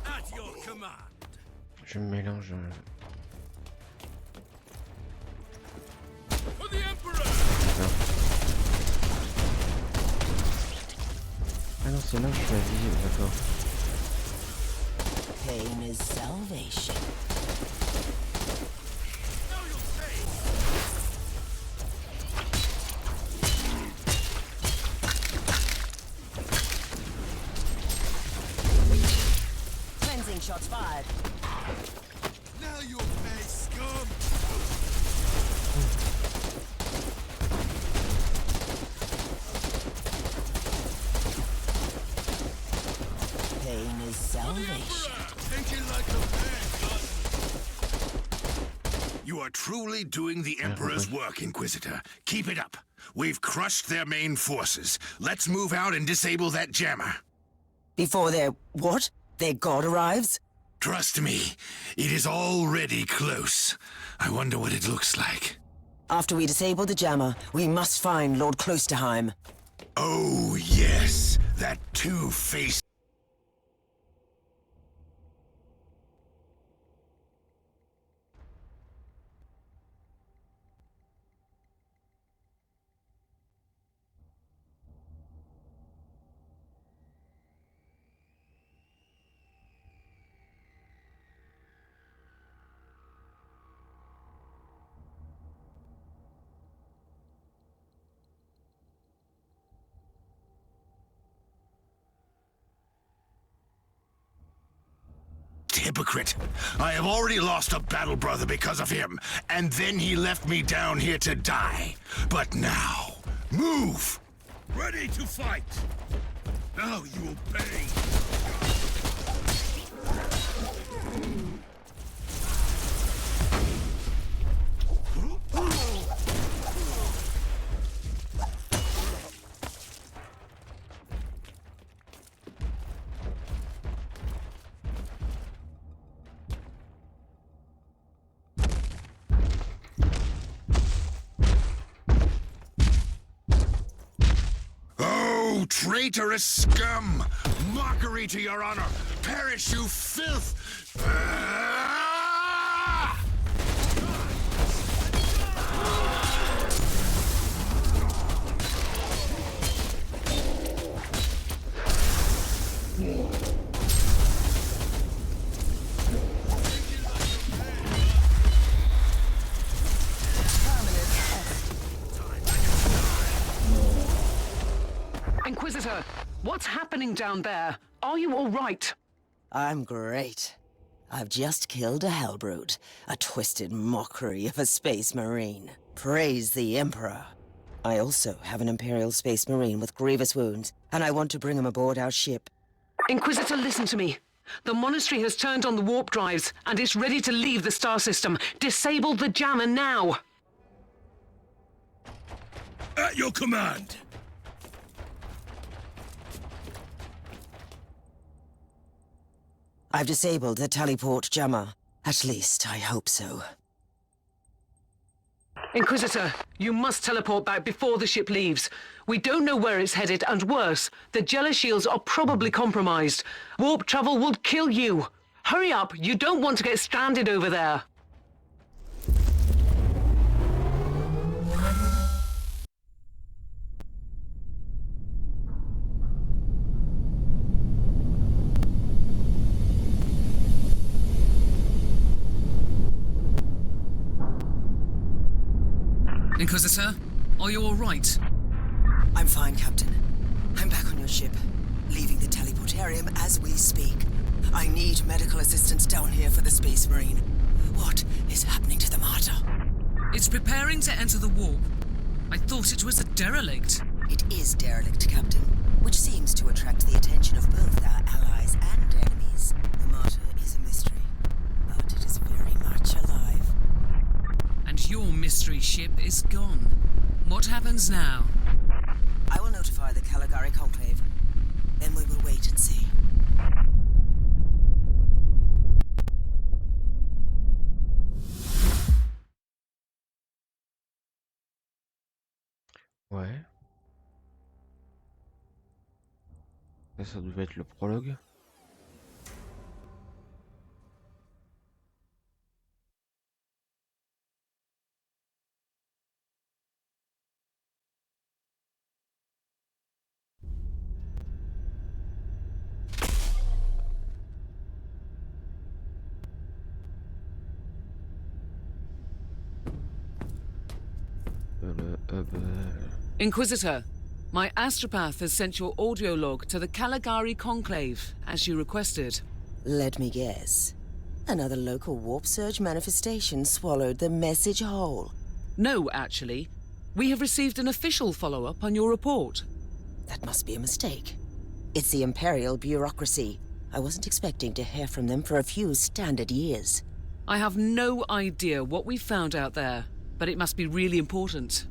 At your command! Je me mélange. For the Emperor! Ah non, c'est là où je suis à vie, d'accord. Pain is salvation. Know your place! Cleansing shots fired. Now your face, scum! Pain is salvation. Thinking like a man, God. You are truly doing the Emperor's work, Inquisitor. Keep it up. We've crushed their main forces. Let's move out and disable that jammer. Before their what? Their god arrives? Trust me, it is already close. I wonder what it looks like. After we disable the jammer, we must find Lord Klosterheim. Oh, yes. That two-faced... hypocrite. I have already lost a battle brother because of him, and then he left me down here to die. But now, move! Ready to fight! Now you will pay! Oh, traitorous scum! Mockery to your honor! Perish, you filth! Ah! Inquisitor, what's happening down there? Are you all right? I'm great. I've just killed a hellbrute, a twisted mockery of a space marine. Praise the Emperor. I also have an Imperial Space Marine with grievous wounds, and I want to bring him aboard our ship. Inquisitor, listen to me. The monastery has turned on the warp drives, and it's ready to leave the star system. Disable the jammer now! At your command! I've disabled the teleport jammer. At least, I hope so. Inquisitor, you must teleport back before the ship leaves. We don't know where it's headed, and worse, the jealous shields are probably compromised. Warp travel will kill you. Hurry up, you don't want to get stranded over there. Inquisitor, are you all right? I'm fine, Captain. I'm back on your ship, leaving the teleportarium as we speak. I need medical assistance down here for the Space Marine. What is happening to the Martyr? It's preparing to enter the warp. I thought it was a derelict. It is derelict, Captain, which seems to attract the attention of both our allies and enemies. The Martyr is a mystery, but it is very much alive. And your mystery ship is gone. What happens now? I will notify the Caligari Conclave. Then we will wait and see. Ouais. Ça devait être le prologue. Inquisitor, my astropath has sent your audio log to the Caligari Conclave, as you requested. Let me guess. Another local warp surge manifestation swallowed the message whole. No, actually. We have received an official follow-up on your report. That must be a mistake. It's the Imperial bureaucracy. I wasn't expecting to hear from them for a few standard years. I have no idea what we found out there, but it must be really important.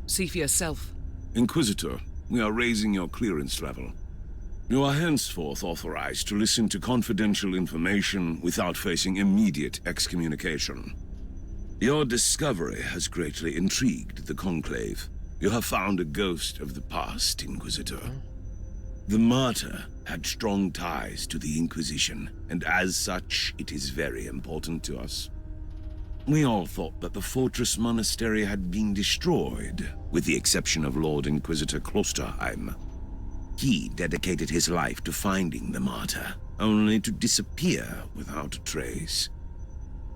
See for yourself. Inquisitor, we are raising your clearance level. You are henceforth authorized to listen to confidential information without facing immediate excommunication. Your discovery has greatly intrigued the Conclave. You have found a ghost of the past, Inquisitor. The Martyr had strong ties to the Inquisition, and as such, it is very important to us. We all thought that the Fortress Monastery had been destroyed, with the exception of Lord Inquisitor Klosterheim. He dedicated his life to finding the Martyr, only to disappear without a trace.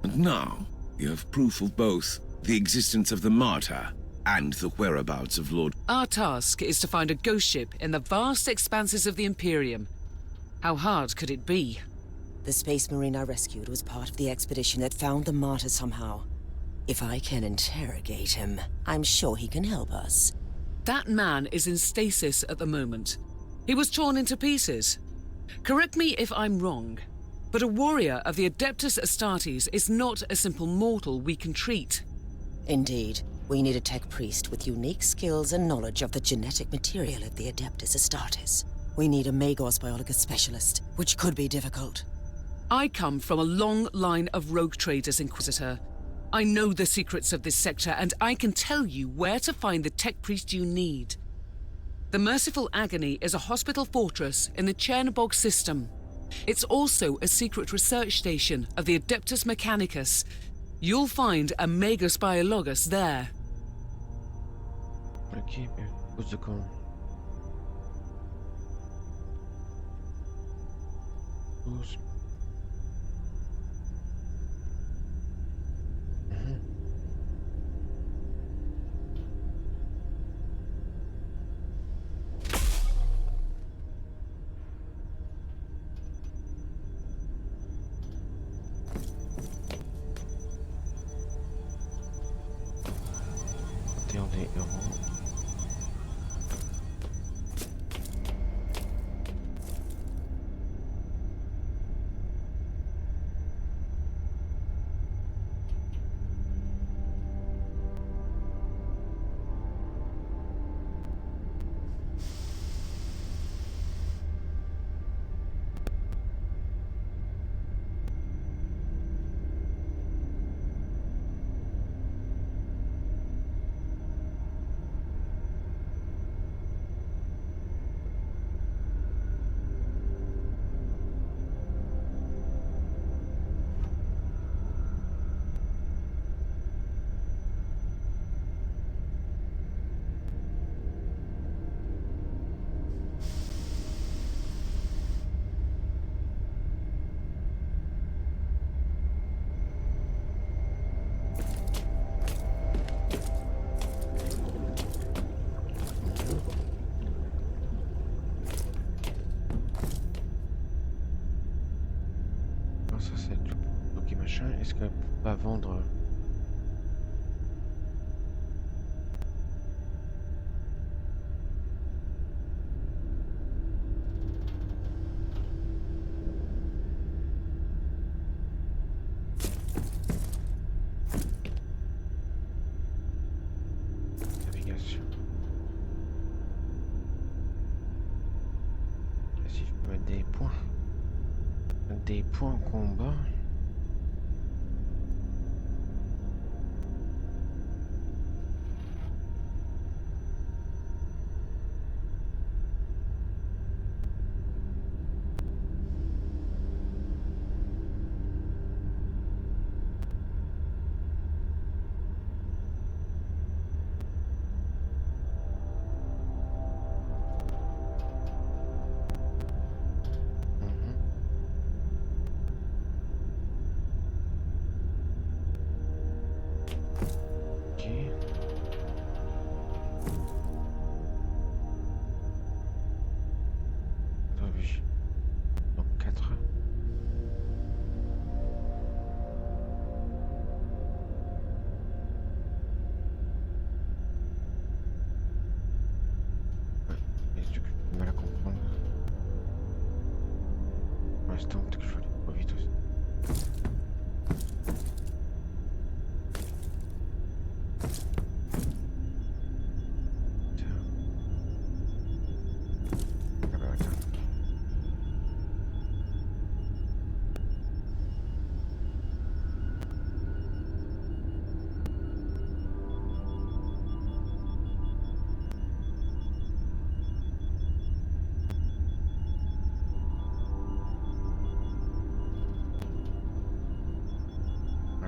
And now, you have proof of both the existence of the Martyr and the whereabouts of Lord... Our task is to find a ghost ship in the vast expanses of the Imperium. How hard could it be? The Space Marine I rescued was part of the expedition that found the Martyr somehow. If I can interrogate him, I'm sure he can help us. That man is in stasis at the moment. He was torn into pieces. Correct me if I'm wrong, but a warrior of the Adeptus Astartes is not a simple mortal we can treat. Indeed. We need a tech priest with unique skills and knowledge of the genetic material of the Adeptus Astartes. We need a Magos biologist specialist, which could be difficult. I come from a long line of rogue traders, Inquisitor. I know the secrets of this sector, and I can tell you where to find the tech priest you need. The Merciful Agony is a hospital fortress in the Chernobog system. It's also a secret research station of the Adeptus Mechanicus. You'll find a Magos biologus there. Ok, pause de quand? Pause. des euros. Ça c'est tout. Ok machin. Est-ce qu'on va vendre? Navigation. Si je peux mettre des points. Des points en combat. Donc 4. Et ce que j'ai du mal à comprendre. Pour l'instant, peut-être que je vais aller trop vite aussi. Ah bah attends.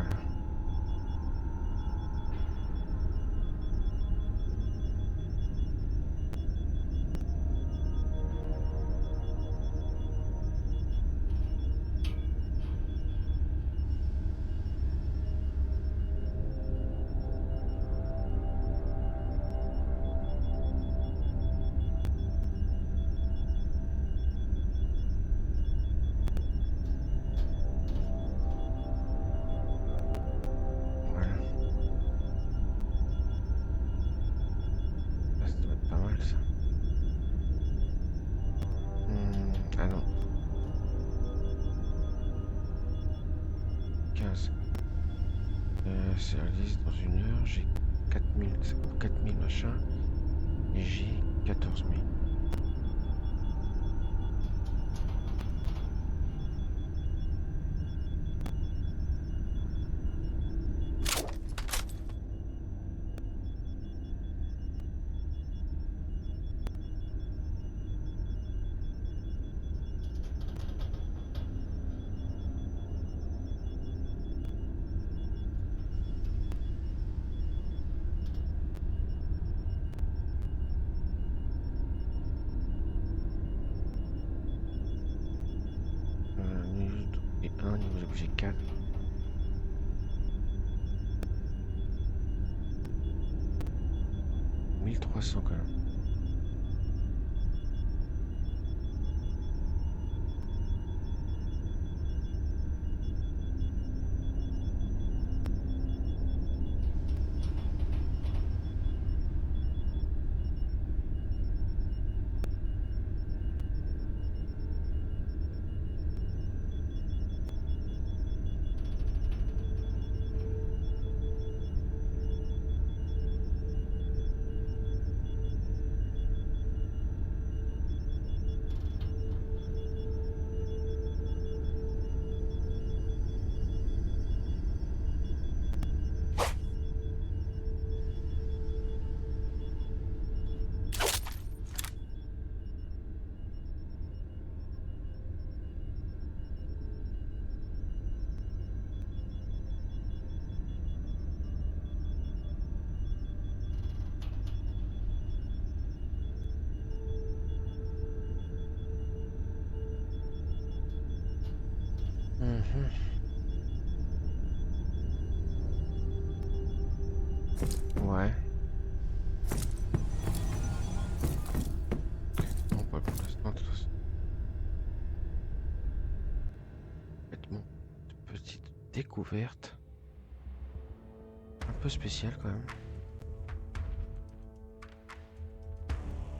Voilà. Voilà. Ça doit être pas mal ça. Ah non. 15. C'est un 10 dans une heure. J'ai 4000. Ça coûte 4000 machin. Et j'ai 14 000. Et 1, niveau objet 4. « 1300 quand même. Ouais. Non, pas pour l'instant, de toute façon. Faites mon petite découverte. Un peu spéciale quand même.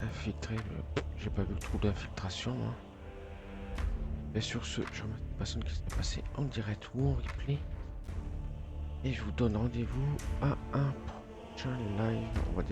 Infiltrer, j'ai pas vu le trou d'infiltration moi. Et sur ce, je remercie les personnes qui s'est passé en direct ou en replay. Et je vous donne rendez-vous à un prochain live. On va